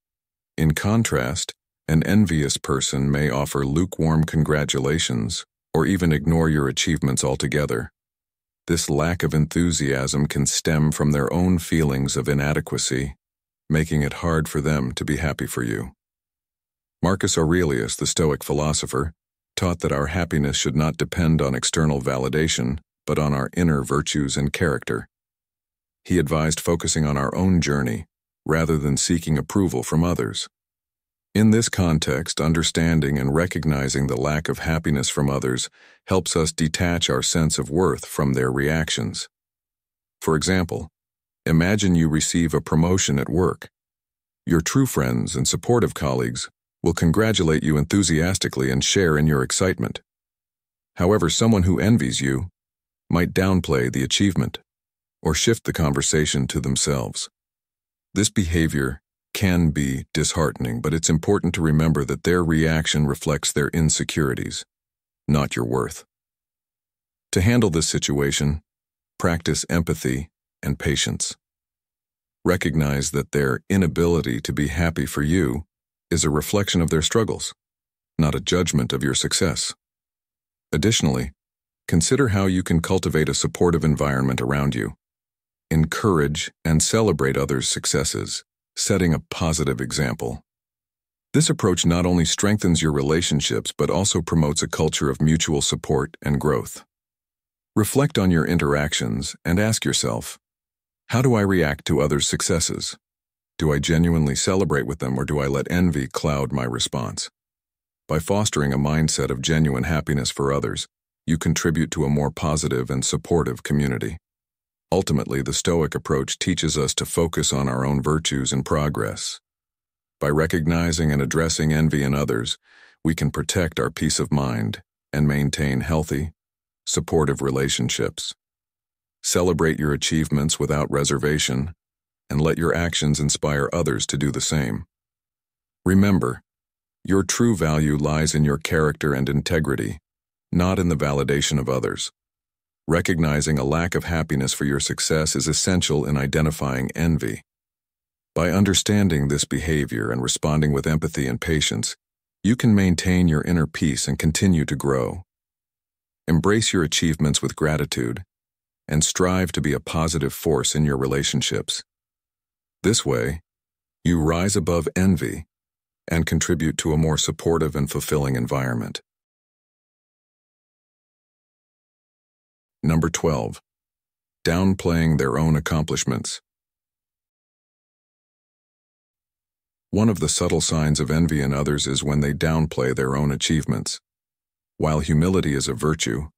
In contrast, an envious person may offer lukewarm congratulations or even ignore your achievements altogether. This lack of enthusiasm can stem from their own feelings of inadequacy, making it hard for them to be happy for you. Marcus Aurelius, the Stoic philosopher, taught that our happiness should not depend on external validation, but on our inner virtues and character. He advised focusing on our own journey, rather than seeking approval from others. In this context, understanding and recognizing the lack of happiness from others helps us detach our sense of worth from their reactions. For example, imagine you receive a promotion at work. Your true friends and supportive colleagues will congratulate you enthusiastically and share in your excitement. However, someone who envies you might downplay the achievement or shift the conversation to themselves. This behavior can be disheartening, but it's important to remember that their reaction reflects their insecurities, not your worth. To handle this situation, practice empathy and patience. Recognize that their inability to be happy for you is a reflection of their struggles, not a judgment of your success. Additionally, consider how you can cultivate a supportive environment around you. Encourage and celebrate others' successes, setting a positive example. This approach not only strengthens your relationships but also promotes a culture of mutual support and growth. Reflect on your interactions and ask yourself, how do I react to others' successes? Do I genuinely celebrate with them, or do I let envy cloud my response? By fostering a mindset of genuine happiness for others, you contribute to a more positive and supportive community. Ultimately, the Stoic approach teaches us to focus on our own virtues and progress. By recognizing and addressing envy in others, we can protect our peace of mind and maintain healthy, supportive relationships. Celebrate your achievements without reservation, and let your actions inspire others to do the same. Remember, your true value lies in your character and integrity, not in the validation of others. Recognizing a lack of happiness for your success is essential in identifying envy. By understanding this behavior and responding with empathy and patience, you can maintain your inner peace and continue to grow. Embrace your achievements with gratitude and strive to be a positive force in your relationships. This way, you rise above envy and contribute to a more supportive and fulfilling environment. Number 12. Downplaying their own accomplishments. One of the subtle signs of envy in others is when they downplay their own achievements. While humility is a virtue,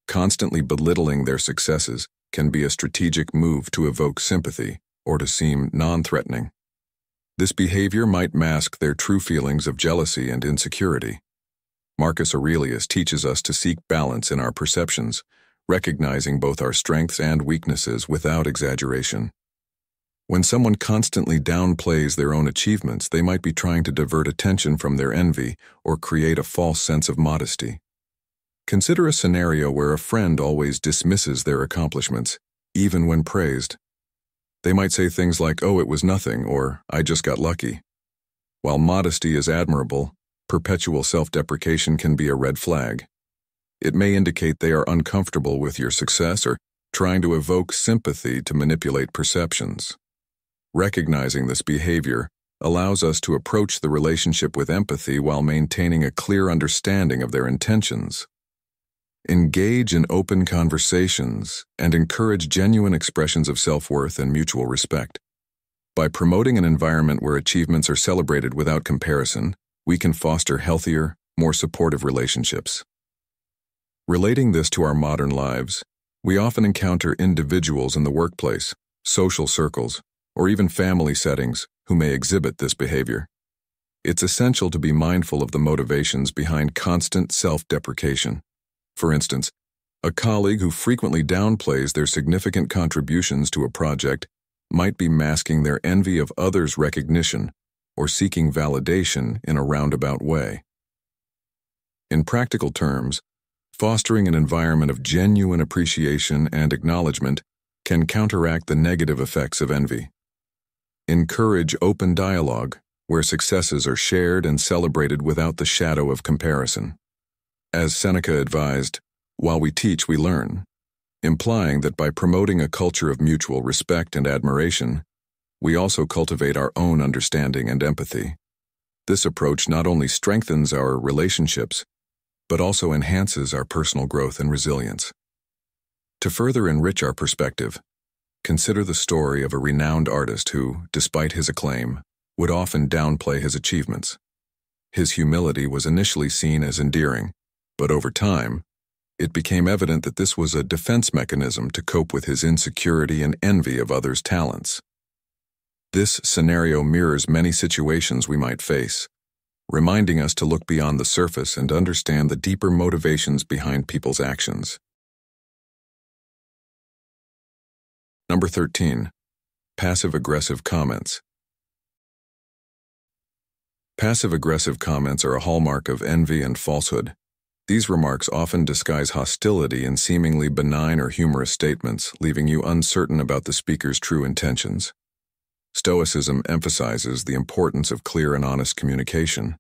constantly belittling their successes can be a strategic move to evoke sympathy or to seem non-threatening. This behavior might mask their true feelings of jealousy and insecurity. Marcus Aurelius teaches us to seek balance in our perceptions, recognizing both our strengths and weaknesses without exaggeration. When someone constantly downplays their own achievements, they might be trying to divert attention from their envy or create a false sense of modesty. Consider a scenario where a friend always dismisses their accomplishments, even when praised. They might say things like, "Oh, it was nothing," or "I just got lucky." While modesty is admirable, perpetual self-deprecation can be a red flag. It may indicate they are uncomfortable with your success or trying to evoke sympathy to manipulate perceptions. Recognizing this behavior allows us to approach the relationship with empathy while maintaining a clear understanding of their intentions. Engage in open conversations and encourage genuine expressions of self-worth and mutual respect. By promoting an environment where achievements are celebrated without comparison, we can foster healthier, more supportive relationships. Relating this to our modern lives, we often encounter individuals in the workplace, social circles, or even family settings who may exhibit this behavior. It's essential to be mindful of the motivations behind constant self-deprecation. For instance, a colleague who frequently downplays their significant contributions to a project might be masking their envy of others' recognition or seeking validation in a roundabout way. In practical terms, fostering an environment of genuine appreciation and acknowledgement can counteract the negative effects of envy. Encourage open dialogue, where successes are shared and celebrated without the shadow of comparison. As Seneca advised, "While we teach, we learn," implying that by promoting a culture of mutual respect and admiration, we also cultivate our own understanding and empathy. This approach not only strengthens our relationships, but also enhances our personal growth and resilience. To further enrich our perspective, consider the story of a renowned artist who, despite his acclaim, would often downplay his achievements. His humility was initially seen as endearing, but over time, it became evident that this was a defense mechanism to cope with his insecurity and envy of others' talents. This scenario mirrors many situations we might face, reminding us to look beyond the surface and understand the deeper motivations behind people's actions. Number 13. Passive-aggressive comments. Passive-aggressive comments are a hallmark of envy and falsehood. These remarks often disguise hostility in seemingly benign or humorous statements, leaving you uncertain about the speaker's true intentions. Stoicism emphasizes the importance of clear and honest communication.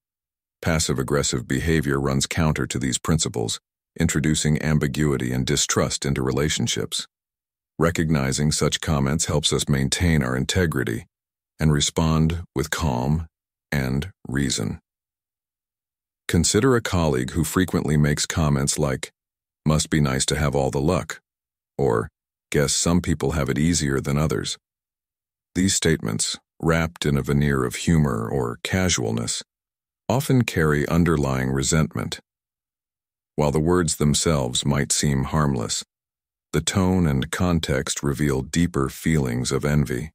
Passive-aggressive behavior runs counter to these principles, introducing ambiguity and distrust into relationships. Recognizing such comments helps us maintain our integrity and respond with calm and reason. Consider a colleague who frequently makes comments like, "Must be nice to have all the luck," or "Guess some people have it easier than others." These statements, wrapped in a veneer of humor or casualness, often carry underlying resentment. While the words themselves might seem harmless, the tone and context reveal deeper feelings of envy.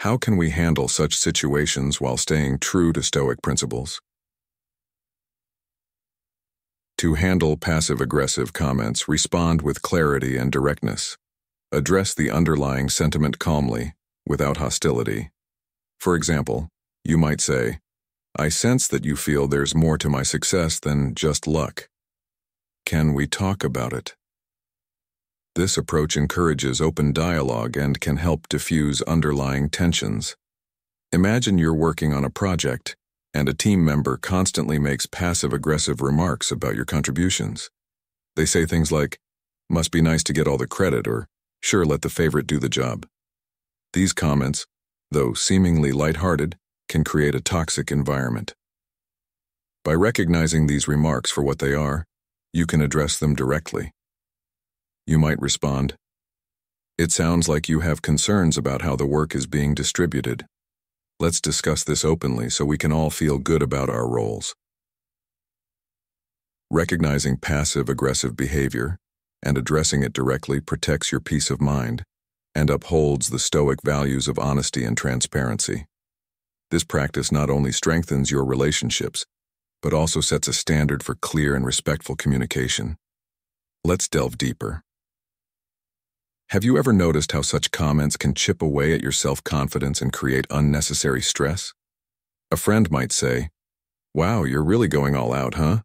How can we handle such situations while staying true to Stoic principles? To handle passive-aggressive comments, respond with clarity and directness. Address the underlying sentiment calmly, without hostility. For example, you might say, "I sense that you feel there's more to my success than just luck. Can we talk about it?" This approach encourages open dialogue and can help diffuse underlying tensions. Imagine you're working on a project, and a team member constantly makes passive-aggressive remarks about your contributions. They say things like, "Must be nice to get all the credit," or "Sure, let the favorite do the job." These comments, though seemingly lighthearted, can create a toxic environment. By recognizing these remarks for what they are, you can address them directly. You might respond, "It sounds like you have concerns about how the work is being distributed. Let's discuss this openly so we can all feel good about our roles." Recognizing passive-aggressive behavior and addressing it directly protects your peace of mind and upholds the Stoic values of honesty and transparency. This practice not only strengthens your relationships, but also sets a standard for clear and respectful communication. Let's delve deeper. Have you ever noticed how such comments can chip away at your self-confidence and create unnecessary stress? A friend might say, "Wow, you're really going all out, huh?"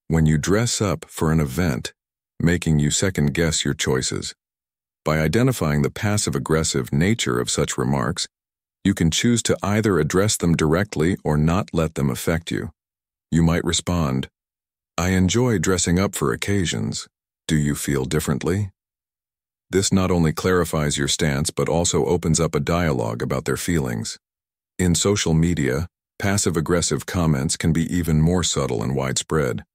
When you dress up for an event, making you second-guess your choices. By identifying the passive-aggressive nature of such remarks, you can choose to either address them directly or not let them affect you. You might respond, "I enjoy dressing up for occasions. Do you feel differently?" This not only clarifies your stance but also opens up a dialogue about their feelings. In social media, passive-aggressive comments can be even more subtle and widespread.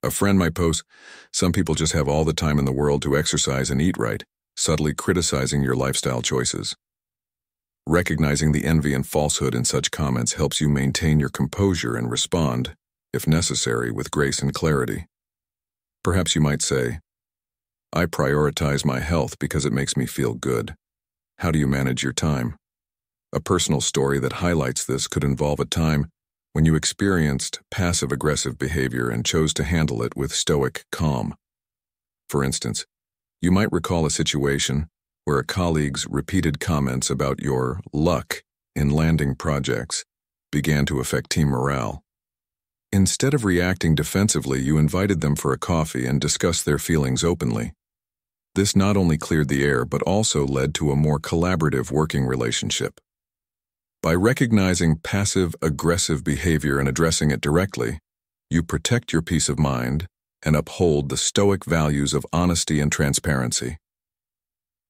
A friend might post, "Some people just have all the time in the world to exercise and eat right," subtly criticizing your lifestyle choices. Recognizing the envy and falsehood in such comments helps you maintain your composure and respond, if necessary, with grace and clarity. Perhaps you might say, "I prioritize my health because it makes me feel good. How do you manage your time?" A personal story that highlights this could involve a time when you experienced passive-aggressive behavior and chose to handle it with stoic calm. For instance, you might recall a situation where a colleague's repeated comments about your luck in landing projects began to affect team morale. Instead of reacting defensively, you invited them for a coffee and discussed their feelings openly. This not only cleared the air but also led to a more collaborative working relationship. By recognizing passive-aggressive behavior and addressing it directly, you protect your peace of mind and uphold the Stoic values of honesty and transparency.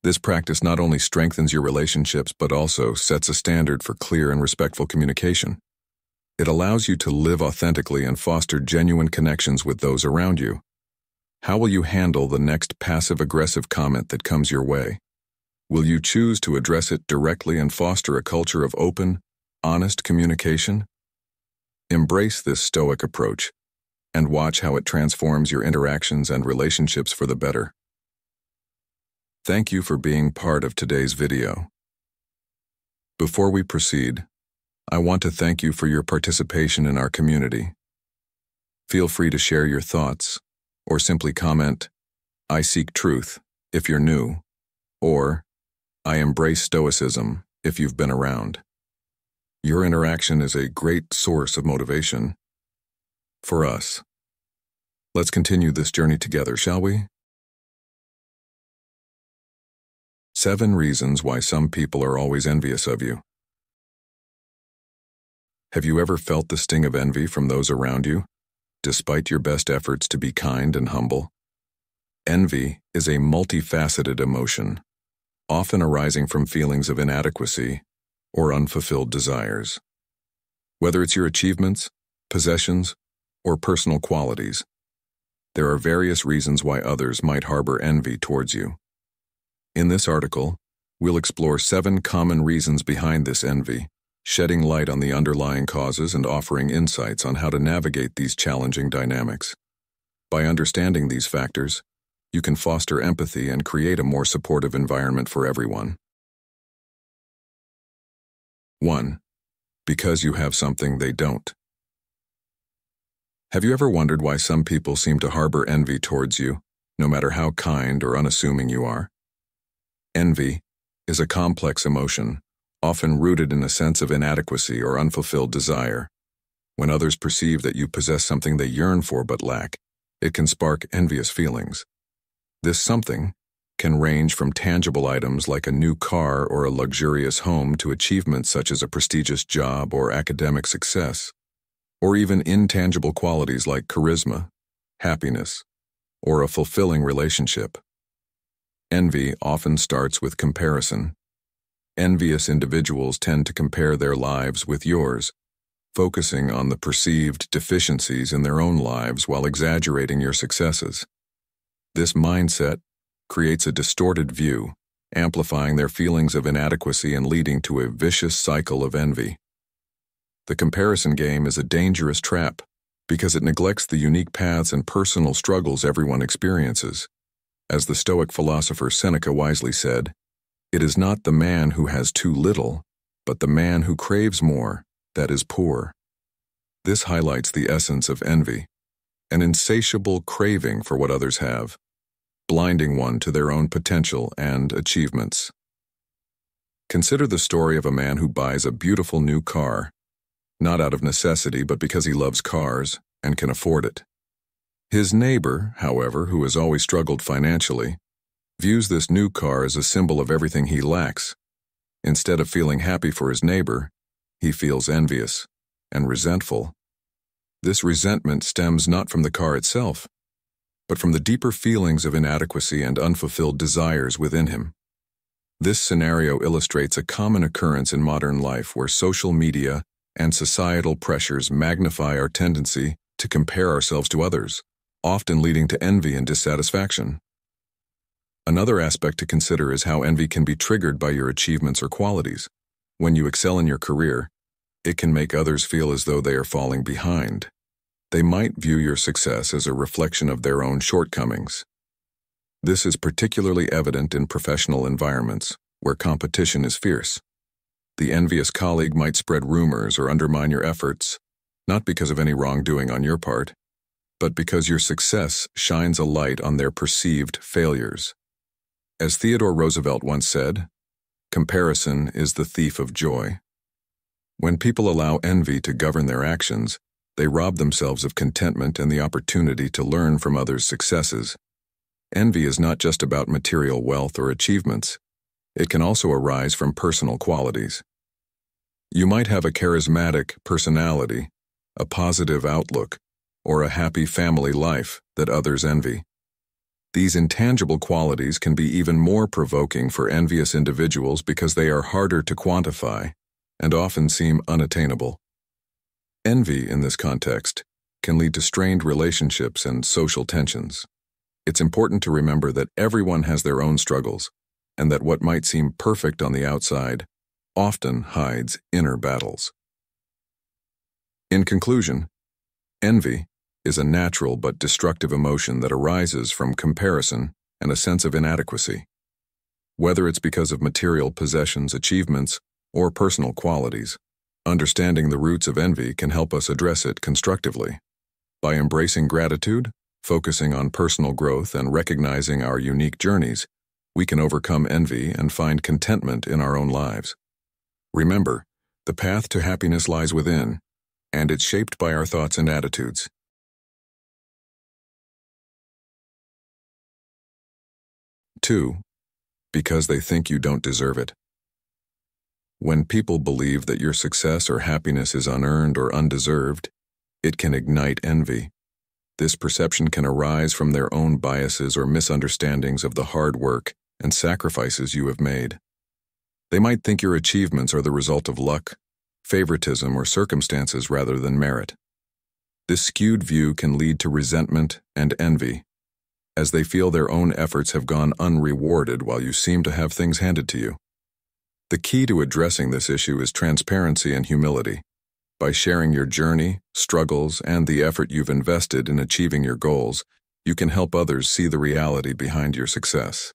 This practice not only strengthens your relationships but also sets a standard for clear and respectful communication. It allows you to live authentically and foster genuine connections with those around you. How will you handle the next passive-aggressive comment that comes your way? Will you choose to address it directly and foster a culture of open, honest communication? Embrace this Stoic approach and watch how it transforms your interactions and relationships for the better. Thank you for being part of today's video. Before we proceed, I want to thank you for your participation in our community. Feel free to share your thoughts, or simply comment, "I seek truth," if you're new, or "I embrace Stoicism," if you've been around. Your interaction is a great source of motivation for us. Let's continue this journey together, shall we? 7 reasons why some people are always envious of you. Have you ever felt the sting of envy from those around you, despite your best efforts to be kind and humble? Envy is a multifaceted emotion, often arising from feelings of inadequacy or unfulfilled desires. Whether it's your achievements, possessions, or personal qualities, there are various reasons why others might harbor envy towards you. In this article, we'll explore 7 common reasons behind this envy, shedding light on the underlying causes and offering insights on how to navigate these challenging dynamics. By understanding these factors, you can foster empathy and create a more supportive environment for everyone. 1. Because you have something they don't. Have you ever wondered why some people seem to harbor envy towards you, no matter how kind or unassuming you are? Envy is a complex emotion, often rooted in a sense of inadequacy or unfulfilled desire. When others perceive that you possess something they yearn for but lack, it can spark envious feelings. This something can range from tangible items like a new car or a luxurious home to achievements such as a prestigious job or academic success, or even intangible qualities like charisma, happiness, or a fulfilling relationship. Envy often starts with comparison. Envious individuals tend to compare their lives with yours, focusing on the perceived deficiencies in their own lives while exaggerating your successes. This mindset creates a distorted view, amplifying their feelings of inadequacy and leading to a vicious cycle of envy. The comparison game is a dangerous trap because it neglects the unique paths and personal struggles everyone experiences. As the Stoic philosopher Seneca wisely said, "It is not the man who has too little, but the man who craves more that is poor." This highlights the essence of envy, an insatiable craving for what others have. blinding one to their own potential and achievements. Consider the story of a man who buys a beautiful new car, not out of necessity but because he loves cars and can afford it. His neighbor, however, who has always struggled financially, views this new car as a symbol of everything he lacks. Instead of feeling happy for his neighbor, he feels envious and resentful. This resentment stems not from the car itself, but from the deeper feelings of inadequacy and unfulfilled desires within him. This scenario illustrates a common occurrence in modern life where social media and societal pressures magnify our tendency to compare ourselves to others, often leading to envy and dissatisfaction. Another aspect to consider is how envy can be triggered by your achievements or qualities. When you excel in your career, it can make others feel as though they are falling behind. They might view your success as a reflection of their own shortcomings. This is particularly evident in professional environments, where competition is fierce. The envious colleague might spread rumors or undermine your efforts, not because of any wrongdoing on your part, but because your success shines a light on their perceived failures. As Theodore Roosevelt once said, "Comparison is the thief of joy." When people allow envy to govern their actions, they rob themselves of contentment and the opportunity to learn from others' successes. Envy is not just about material wealth or achievements. It can also arise from personal qualities. You might have a charismatic personality, a positive outlook, or a happy family life that others envy. These intangible qualities can be even more provoking for envious individuals because they are harder to quantify and often seem unattainable. Envy, in this context, can lead to strained relationships and social tensions. It's important to remember that everyone has their own struggles, and that what might seem perfect on the outside often hides inner battles. In conclusion, envy is a natural but destructive emotion that arises from comparison and a sense of inadequacy. Whether it's because of material possessions, achievements, or personal qualities, understanding the roots of envy can help us address it constructively. By embracing gratitude, focusing on personal growth, and recognizing our unique journeys, we can overcome envy and find contentment in our own lives. Remember, the path to happiness lies within, and it's shaped by our thoughts and attitudes. Two, because they think you don't deserve it. When people believe that your success or happiness is unearned or undeserved, it can ignite envy. This perception can arise from their own biases or misunderstandings of the hard work and sacrifices you have made. They might think your achievements are the result of luck, favoritism, or circumstances rather than merit. This skewed view can lead to resentment and envy, as they feel their own efforts have gone unrewarded while you seem to have things handed to you. The key to addressing this issue is transparency and humility. By sharing your journey, struggles, and the effort you've invested in achieving your goals, you can help others see the reality behind your success.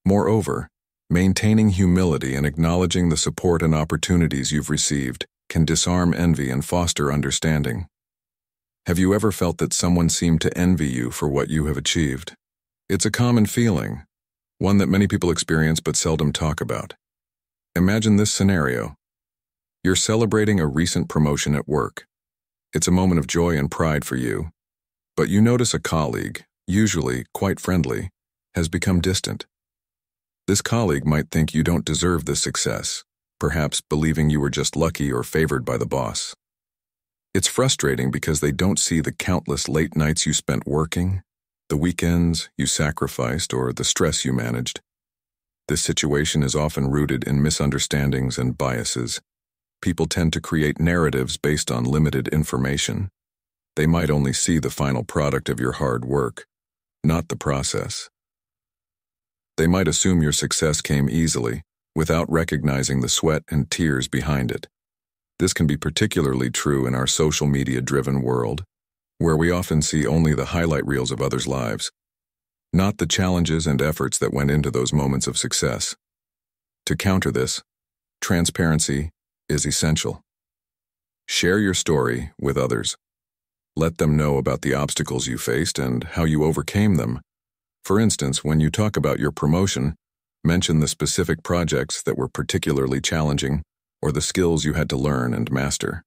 Moreover, maintaining humility and acknowledging the support and opportunities you've received can disarm envy and foster understanding. Have you ever felt that someone seemed to envy you for what you have achieved? It's a common feeling, one that many people experience but seldom talk about. Imagine this scenario. You're celebrating a recent promotion at work. It's a moment of joy and pride for you, but you notice a colleague, usually quite friendly, has become distant. This colleague might think you don't deserve this success, perhaps believing you were just lucky or favored by the boss. It's frustrating because they don't see the countless late nights you spent working, the weekends you sacrificed, or the stress you managed. This situation is often rooted in misunderstandings and biases. People tend to create narratives based on limited information. They might only see the final product of your hard work, not the process. They might assume your success came easily, without recognizing the sweat and tears behind it. This can be particularly true in our social media-driven world, where we often see only the highlight reels of others' lives, not the challenges and efforts that went into those moments of success. To counter this, transparency is essential. Share your story with others. Let them know about the obstacles you faced and how you overcame them. For instance, when you talk about your promotion, mention the specific projects that were particularly challenging or the skills you had to learn and master.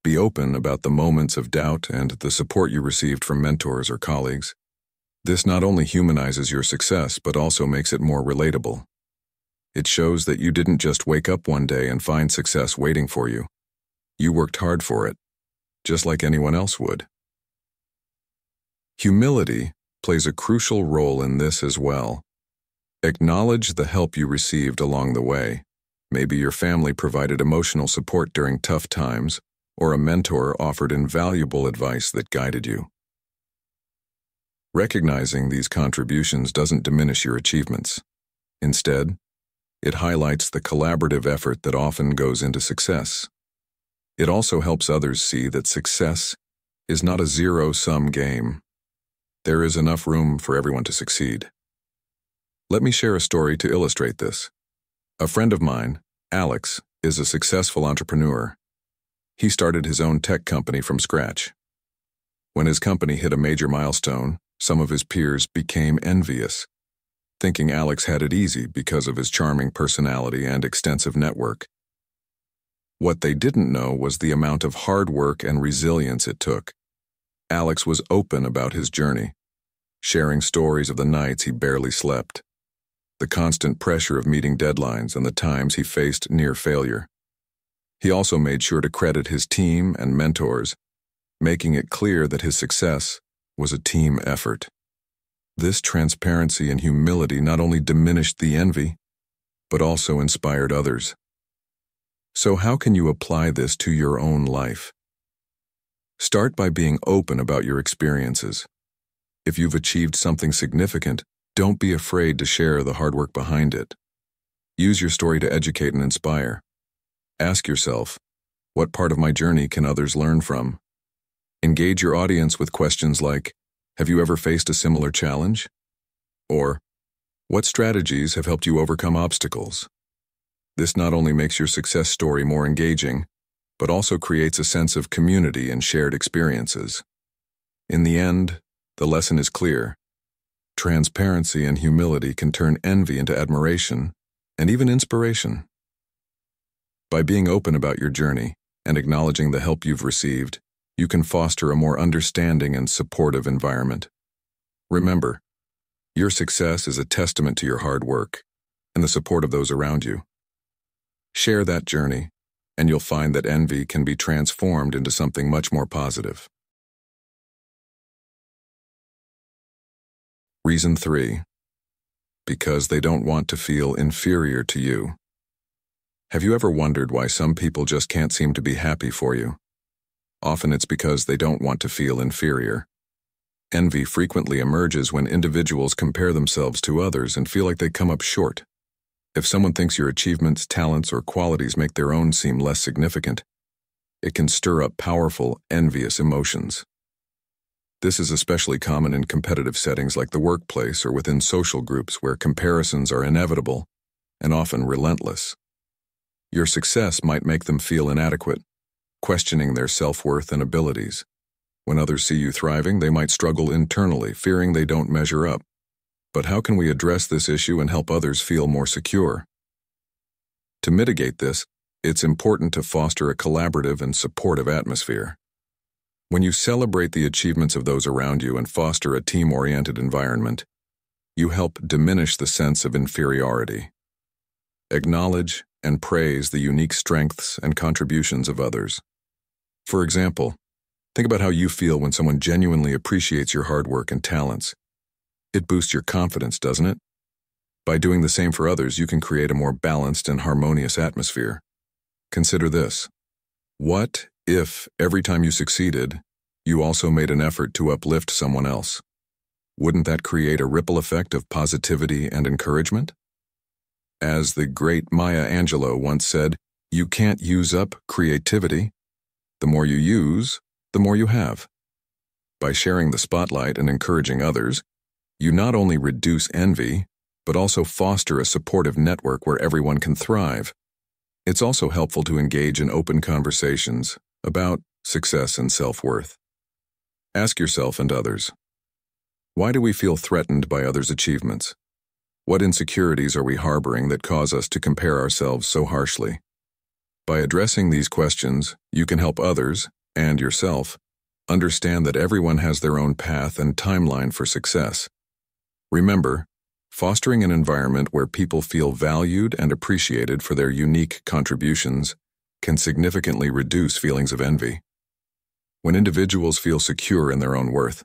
Be open about the moments of doubt and the support you received from mentors or colleagues. This not only humanizes your success, but also makes it more relatable. It shows that you didn't just wake up one day and find success waiting for you. You worked hard for it, just like anyone else would. Humility plays a crucial role in this as well. Acknowledge the help you received along the way. Maybe your family provided emotional support during tough times, or a mentor offered invaluable advice that guided you. Recognizing these contributions doesn't diminish your achievements. Instead, it highlights the collaborative effort that often goes into success. It also helps others see that success is not a zero-sum game. There is enough room for everyone to succeed. Let me share a story to illustrate this. A friend of mine, Alex, is a successful entrepreneur. He started his own tech company from scratch. When his company hit a major milestone, some of his peers became envious, thinking Alex had it easy because of his charming personality and extensive network. What they didn't know was the amount of hard work and resilience it took. Alex was open about his journey, sharing stories of the nights he barely slept, the constant pressure of meeting deadlines, and the times he faced near failure. He also made sure to credit his team and mentors, making it clear that his success was a team effort. This transparency and humility not only diminished the envy, but also inspired others. So how can you apply this to your own life? Start by being open about your experiences. If you've achieved something significant, don't be afraid to share the hard work behind it. Use your story to educate and inspire. Ask yourself, what part of my journey can others learn from? Engage your audience with questions like, have you ever faced a similar challenge? Or, what strategies have helped you overcome obstacles? This not only makes your success story more engaging, but also creates a sense of community and shared experiences. In the end, the lesson is clear. Transparency and humility can turn envy into admiration and even inspiration. By being open about your journey and acknowledging the help you've received, you can foster a more understanding and supportive environment. Remember, your success is a testament to your hard work and the support of those around you. Share that journey, and you'll find that envy can be transformed into something much more positive. Reason 3. Because they don't want to feel inferior to you. Have you ever wondered why some people just can't seem to be happy for you? Often it's because they don't want to feel inferior. Envy frequently emerges when individuals compare themselves to others and feel like they come up short. If someone thinks your achievements, talents, or qualities make their own seem less significant, it can stir up powerful, envious emotions. This is especially common in competitive settings like the workplace or within social groups where comparisons are inevitable and often relentless. Your success might make them feel inadequate, questioning their self-worth and abilities. When others see you thriving, they might struggle internally, fearing they don't measure up. But how can we address this issue and help others feel more secure? To mitigate this, it's important to foster a collaborative and supportive atmosphere. When you celebrate the achievements of those around you and foster a team-oriented environment, you help diminish the sense of inferiority. Acknowledge and praise the unique strengths and contributions of others. For example, think about how you feel when someone genuinely appreciates your hard work and talents. It boosts your confidence, doesn't it? By doing the same for others, you can create a more balanced and harmonious atmosphere. Consider this. What if every time you succeeded, you also made an effort to uplift someone else? Wouldn't that create a ripple effect of positivity and encouragement? As the great Maya Angelou once said, you can't use up creativity. The more you use, the more you have. By sharing the spotlight and encouraging others, you not only reduce envy, but also foster a supportive network where everyone can thrive. It's also helpful to engage in open conversations about success and self-worth. Ask yourself and others, Why do we feel threatened by others' achievements? What insecurities are we harboring that cause us to compare ourselves so harshly? By addressing these questions, you can help others, and yourself, understand that everyone has their own path and timeline for success. Remember, fostering an environment where people feel valued and appreciated for their unique contributions can significantly reduce feelings of envy. When individuals feel secure in their own worth,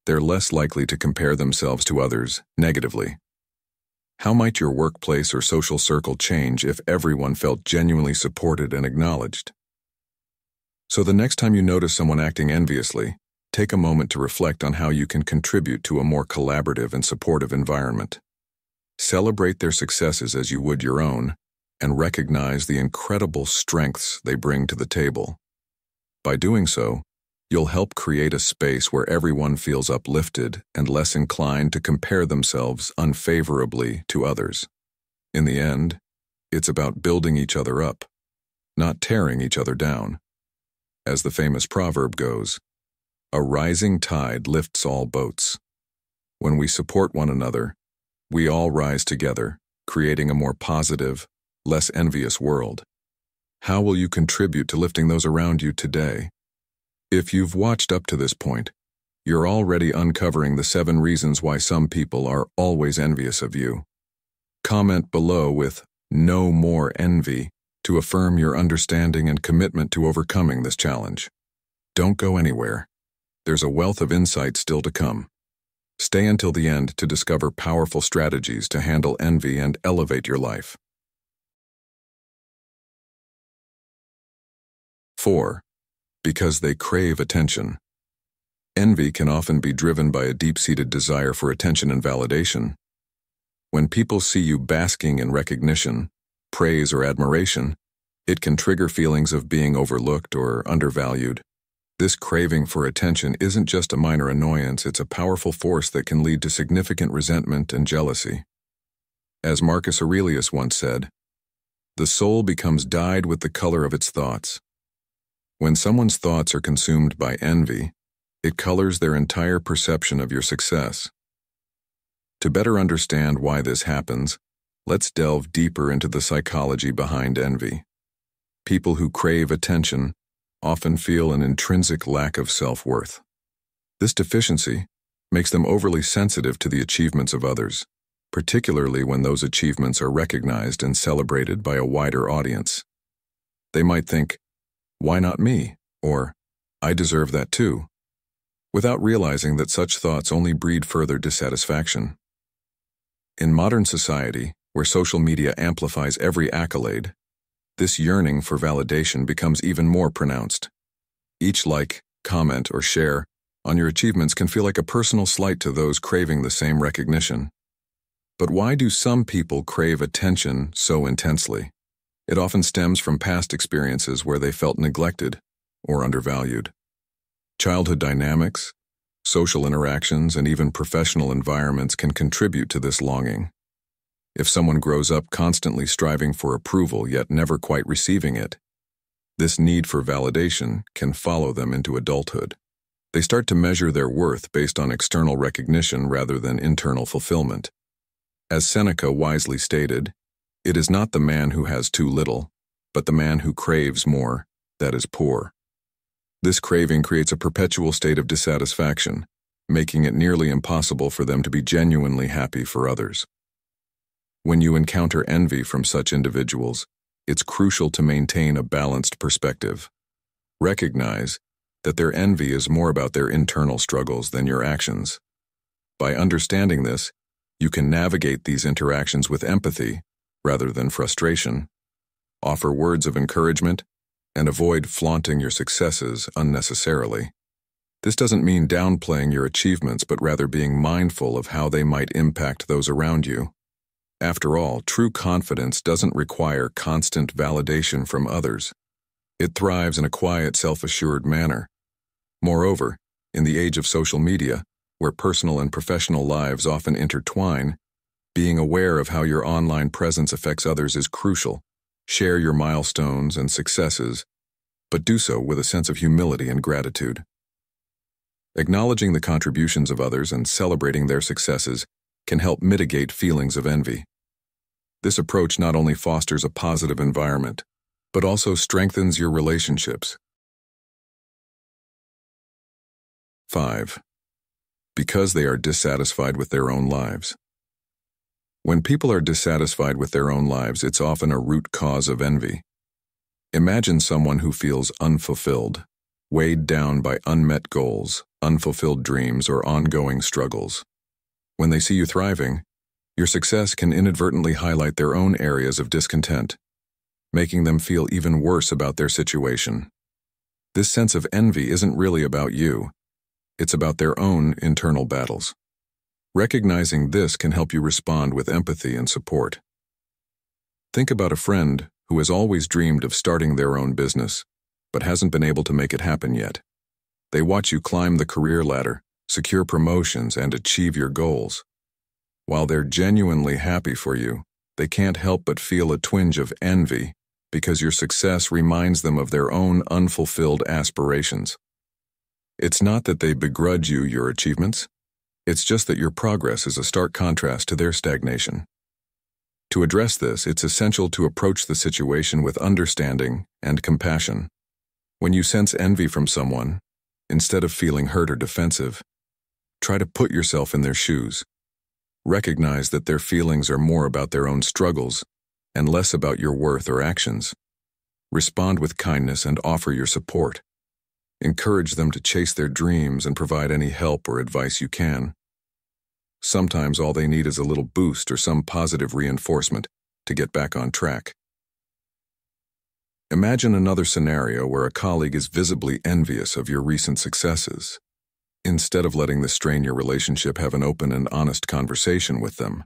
they're less likely to compare themselves to others negatively. How might your workplace or social circle change if everyone felt genuinely supported and acknowledged? So the next time you notice someone acting enviously, take a moment to reflect on how you can contribute to a more collaborative and supportive environment. Celebrate their successes as you would your own, and recognize the incredible strengths they bring to the table. By doing so, you'll help create a space where everyone feels uplifted and less inclined to compare themselves unfavorably to others. In the end, it's about building each other up, not tearing each other down. As the famous proverb goes, "A rising tide lifts all boats." When we support one another, we all rise together, creating a more positive, less envious world. How will you contribute to lifting those around you today? If you've watched up to this point, you're already uncovering the 7 reasons why some people are always envious of you. Comment below with "No more envy" to affirm your understanding and commitment to overcoming this challenge. Don't go anywhere. There's a wealth of insight still to come. Stay until the end to discover powerful strategies to handle envy and elevate your life. 4. Because they crave attention. Envy can often be driven by a deep-seated desire for attention and validation. When people see you basking in recognition, praise, or admiration, it can trigger feelings of being overlooked or undervalued. This craving for attention isn't just a minor annoyance, it's a powerful force that can lead to significant resentment and jealousy. As Marcus Aurelius once said, "The soul becomes dyed with the color of its thoughts." When someone's thoughts are consumed by envy, it colors their entire perception of your success. To better understand why this happens, let's delve deeper into the psychology behind envy. People who crave attention often feel an intrinsic lack of self-worth. This deficiency makes them overly sensitive to the achievements of others, particularly when those achievements are recognized and celebrated by a wider audience. They might think, "Why not me?" or "I deserve that too," without realizing that such thoughts only breed further dissatisfaction. In modern society, where social media amplifies every accolade, this yearning for validation becomes even more pronounced. Each like, comment, or share on your achievements can feel like a personal slight to those craving the same recognition. But why do some people crave attention so intensely? It often stems from past experiences where they felt neglected or undervalued. Childhood dynamics, social interactions, and even professional environments can contribute to this longing. If someone grows up constantly striving for approval yet never quite receiving it, this need for validation can follow them into adulthood. They start to measure their worth based on external recognition rather than internal fulfillment. As Seneca wisely stated, "It is not the man who has too little, but the man who craves more, that is poor." This craving creates a perpetual state of dissatisfaction, making it nearly impossible for them to be genuinely happy for others. When you encounter envy from such individuals, it's crucial to maintain a balanced perspective. Recognize that their envy is more about their internal struggles than your actions. By understanding this, you can navigate these interactions with empathy rather than frustration, offer words of encouragement, and avoid flaunting your successes unnecessarily. This doesn't mean downplaying your achievements, but rather being mindful of how they might impact those around you. After all, true confidence doesn't require constant validation from others. It thrives in a quiet, self-assured manner. Moreover, in the age of social media, where personal and professional lives often intertwine, being aware of how your online presence affects others is crucial. Share your milestones and successes, but do so with a sense of humility and gratitude. Acknowledging the contributions of others and celebrating their successes can help mitigate feelings of envy. This approach not only fosters a positive environment, but also strengthens your relationships. 5. Because they are dissatisfied with their own lives. When people are dissatisfied with their own lives, it's often a root cause of envy. Imagine someone who feels unfulfilled, weighed down by unmet goals, unfulfilled dreams, or ongoing struggles. When they see you thriving, your success can inadvertently highlight their own areas of discontent, making them feel even worse about their situation. This sense of envy isn't really about you. It's about their own internal battles. Recognizing this can help you respond with empathy and support. Think about a friend who has always dreamed of starting their own business, but hasn't been able to make it happen yet. They watch you climb the career ladder, secure promotions, and achieve your goals. While they're genuinely happy for you, they can't help but feel a twinge of envy because your success reminds them of their own unfulfilled aspirations. It's not that they begrudge you your achievements. It's just that your progress is a stark contrast to their stagnation. To address this, it's essential to approach the situation with understanding and compassion. When you sense envy from someone, instead of feeling hurt or defensive, try to put yourself in their shoes. Recognize that their feelings are more about their own struggles and less about your worth or actions. Respond with kindness and offer your support. Encourage them to chase their dreams and provide any help or advice you can. Sometimes all they need is a little boost or some positive reinforcement to get back on track. Imagine another scenario where a colleague is visibly envious of your recent successes. Instead of letting this strain your relationship, have an open and honest conversation with them.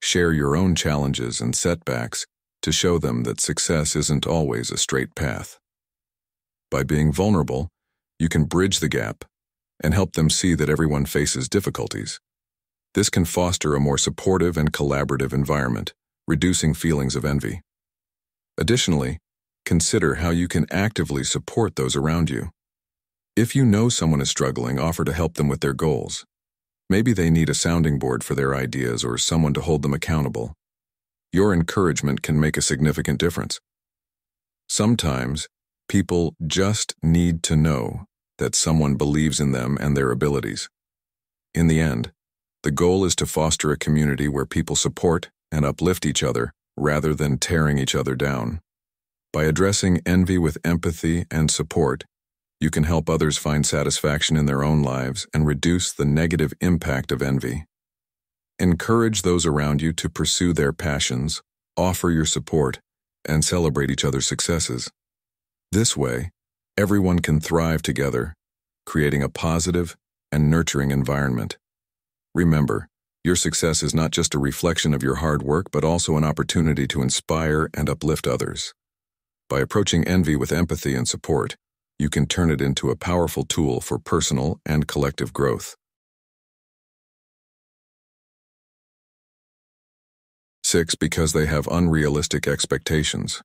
Share your own challenges and setbacks to show them that success isn't always a straight path. By being vulnerable, you can bridge the gap and help them see that everyone faces difficulties. This can foster a more supportive and collaborative environment, reducing feelings of envy. Additionally, consider how you can actively support those around you. If you know someone is struggling, offer to help them with their goals. Maybe they need a sounding board for their ideas or someone to hold them accountable. Your encouragement can make a significant difference. Sometimes, people just need to know that someone believes in them and their abilities. In the end, the goal is to foster a community where people support and uplift each other rather than tearing each other down. By addressing envy with empathy and support, you can help others find satisfaction in their own lives and reduce the negative impact of envy. Encourage those around you to pursue their passions, offer your support, and celebrate each other's successes. This way, everyone can thrive together, creating a positive and nurturing environment. Remember, your success is not just a reflection of your hard work, but also an opportunity to inspire and uplift others. By approaching envy with empathy and support, you can turn it into a powerful tool for personal and collective growth. 6. Because they have unrealistic expectations.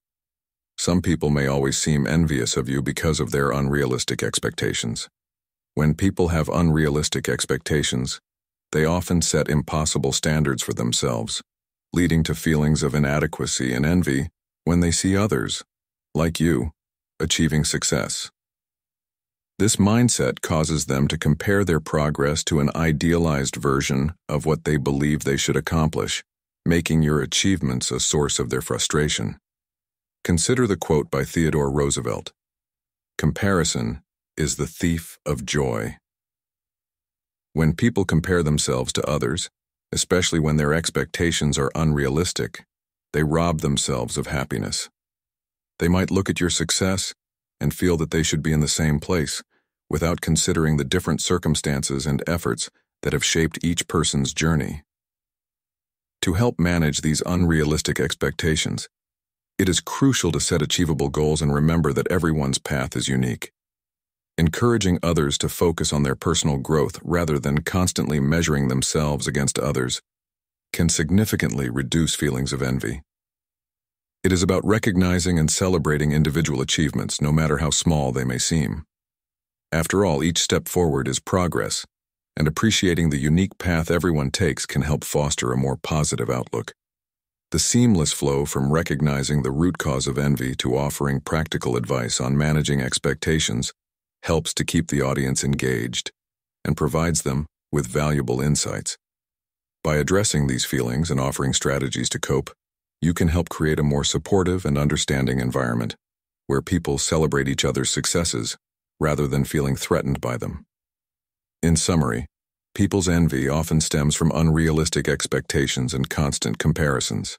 Some people may always seem envious of you because of their unrealistic expectations. When people have unrealistic expectations, they often set impossible standards for themselves, leading to feelings of inadequacy and envy when they see others, like you, achieving success. This mindset causes them to compare their progress to an idealized version of what they believe they should accomplish, making your achievements a source of their frustration. Consider the quote by Theodore Roosevelt: "Comparison is the thief of joy." When people compare themselves to others, especially when their expectations are unrealistic, they rob themselves of happiness. They might look at your success and feel that they should be in the same place, without considering the different circumstances and efforts that have shaped each person's journey. To help manage these unrealistic expectations, it is crucial to set achievable goals and remember that everyone's path is unique. Encouraging others to focus on their personal growth rather than constantly measuring themselves against others can significantly reduce feelings of envy. It is about recognizing and celebrating individual achievements, no matter how small they may seem. After all, each step forward is progress, and appreciating the unique path everyone takes can help foster a more positive outlook. The seamless flow from recognizing the root cause of envy to offering practical advice on managing expectations helps to keep the audience engaged and provides them with valuable insights. By addressing these feelings and offering strategies to cope, you can help create a more supportive and understanding environment where people celebrate each other's successes rather than feeling threatened by them. In summary, people's envy often stems from unrealistic expectations and constant comparisons.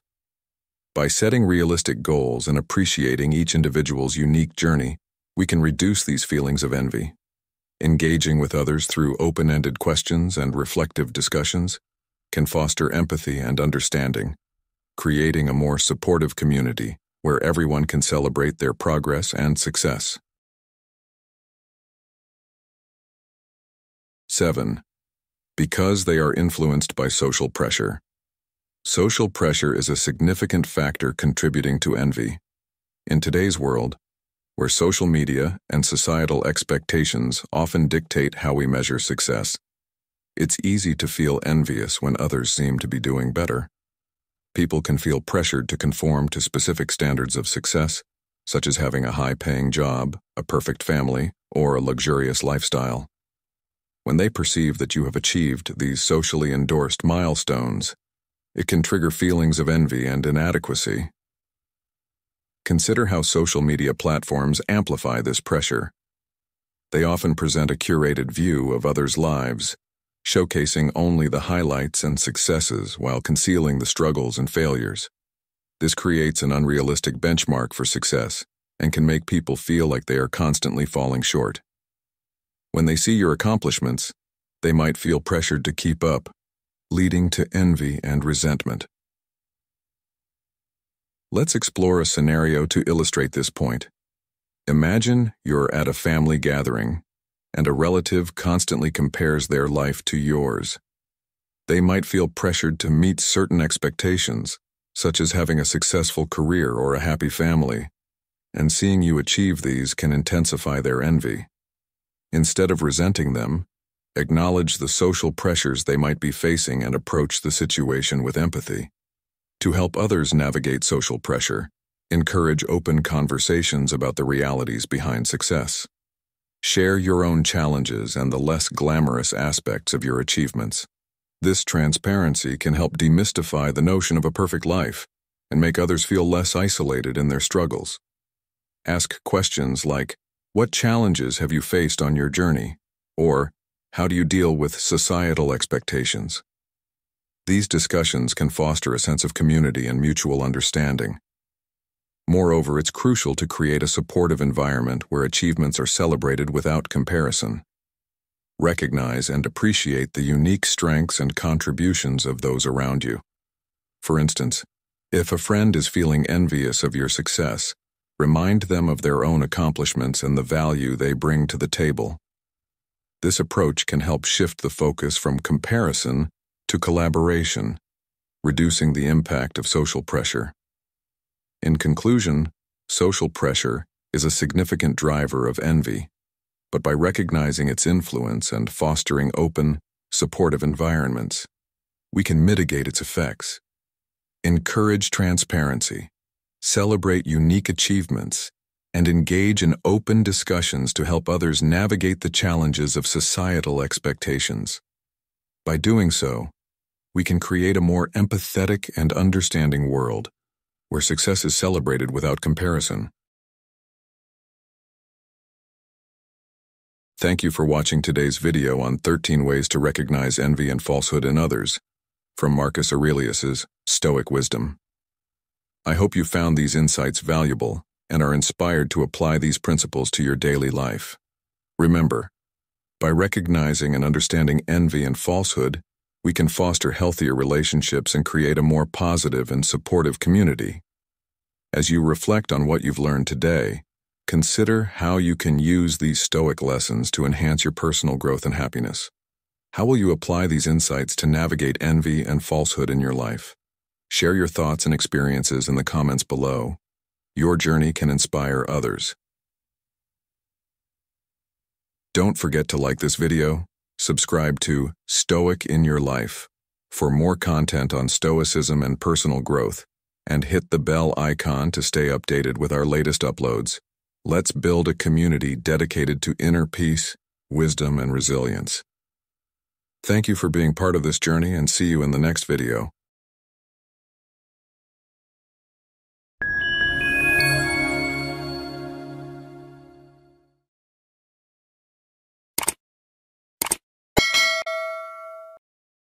By setting realistic goals and appreciating each individual's unique journey, we can reduce these feelings of envy. Engaging with others through open-ended questions and reflective discussions can foster empathy and understanding, creating a more supportive community where everyone can celebrate their progress and success. 7. Because they are influenced by social pressure. Social pressure is a significant factor contributing to envy. In today's world, where social media and societal expectations often dictate how we measure success, it's easy to feel envious when others seem to be doing better. People can feel pressured to conform to specific standards of success, such as having a high-paying job, a perfect family, or a luxurious lifestyle. When they perceive that you have achieved these socially endorsed milestones, it can trigger feelings of envy and inadequacy. Consider how social media platforms amplify this pressure. They often present a curated view of others' lives, showcasing only the highlights and successes while concealing the struggles and failures. This creates an unrealistic benchmark for success and can make people feel like they are constantly falling short. When they see your accomplishments, they might feel pressured to keep up, leading to envy and resentment. Let's explore a scenario to illustrate this point. Imagine you're at a family gathering, and a relative constantly compares their life to yours. They might feel pressured to meet certain expectations, such as having a successful career or a happy family, and seeing you achieve these can intensify their envy. Instead of resenting them, acknowledge the social pressures they might be facing and approach the situation with empathy. To help others navigate social pressure, encourage open conversations about the realities behind success. Share your own challenges and the less glamorous aspects of your achievements. This transparency can help demystify the notion of a perfect life and make others feel less isolated in their struggles. Ask questions like, "What challenges have you faced on your journey?" or "How do you deal with societal expectations?" These discussions can foster a sense of community and mutual understanding. Moreover, it's crucial to create a supportive environment where achievements are celebrated without comparison. Recognize and appreciate the unique strengths and contributions of those around you. For instance, if a friend is feeling envious of your success, remind them of their own accomplishments and the value they bring to the table. This approach can help shift the focus from comparison to collaboration, reducing the impact of social pressure. In conclusion, social pressure is a significant driver of envy, but by recognizing its influence and fostering open, supportive environments, we can mitigate its effects. Encourage transparency, celebrate unique achievements, and engage in open discussions to help others navigate the challenges of societal expectations. By doing so, we can create a more empathetic and understanding world where success is celebrated without comparison. Thank you for watching today's video on 13 ways to recognize envy and falsehood in others, from Marcus Aurelius's Stoic Wisdom. I hope you found these insights valuable and are inspired to apply these principles to your daily life. Remember, by recognizing and understanding envy and falsehood, we can foster healthier relationships and create a more positive and supportive community. As you reflect on what you've learned today, consider how you can use these Stoic lessons to enhance your personal growth and happiness. How will you apply these insights to navigate envy and falsehood in your life? Share your thoughts and experiences in the comments below. Your journey can inspire others. Don't forget to like this video, subscribe to Stoic in Your Life for more content on Stoicism and personal growth, and hit the bell icon to stay updated with our latest uploads. Let's build a community dedicated to inner peace, wisdom, and resilience. Thank you for being part of this journey, and see you in the next video.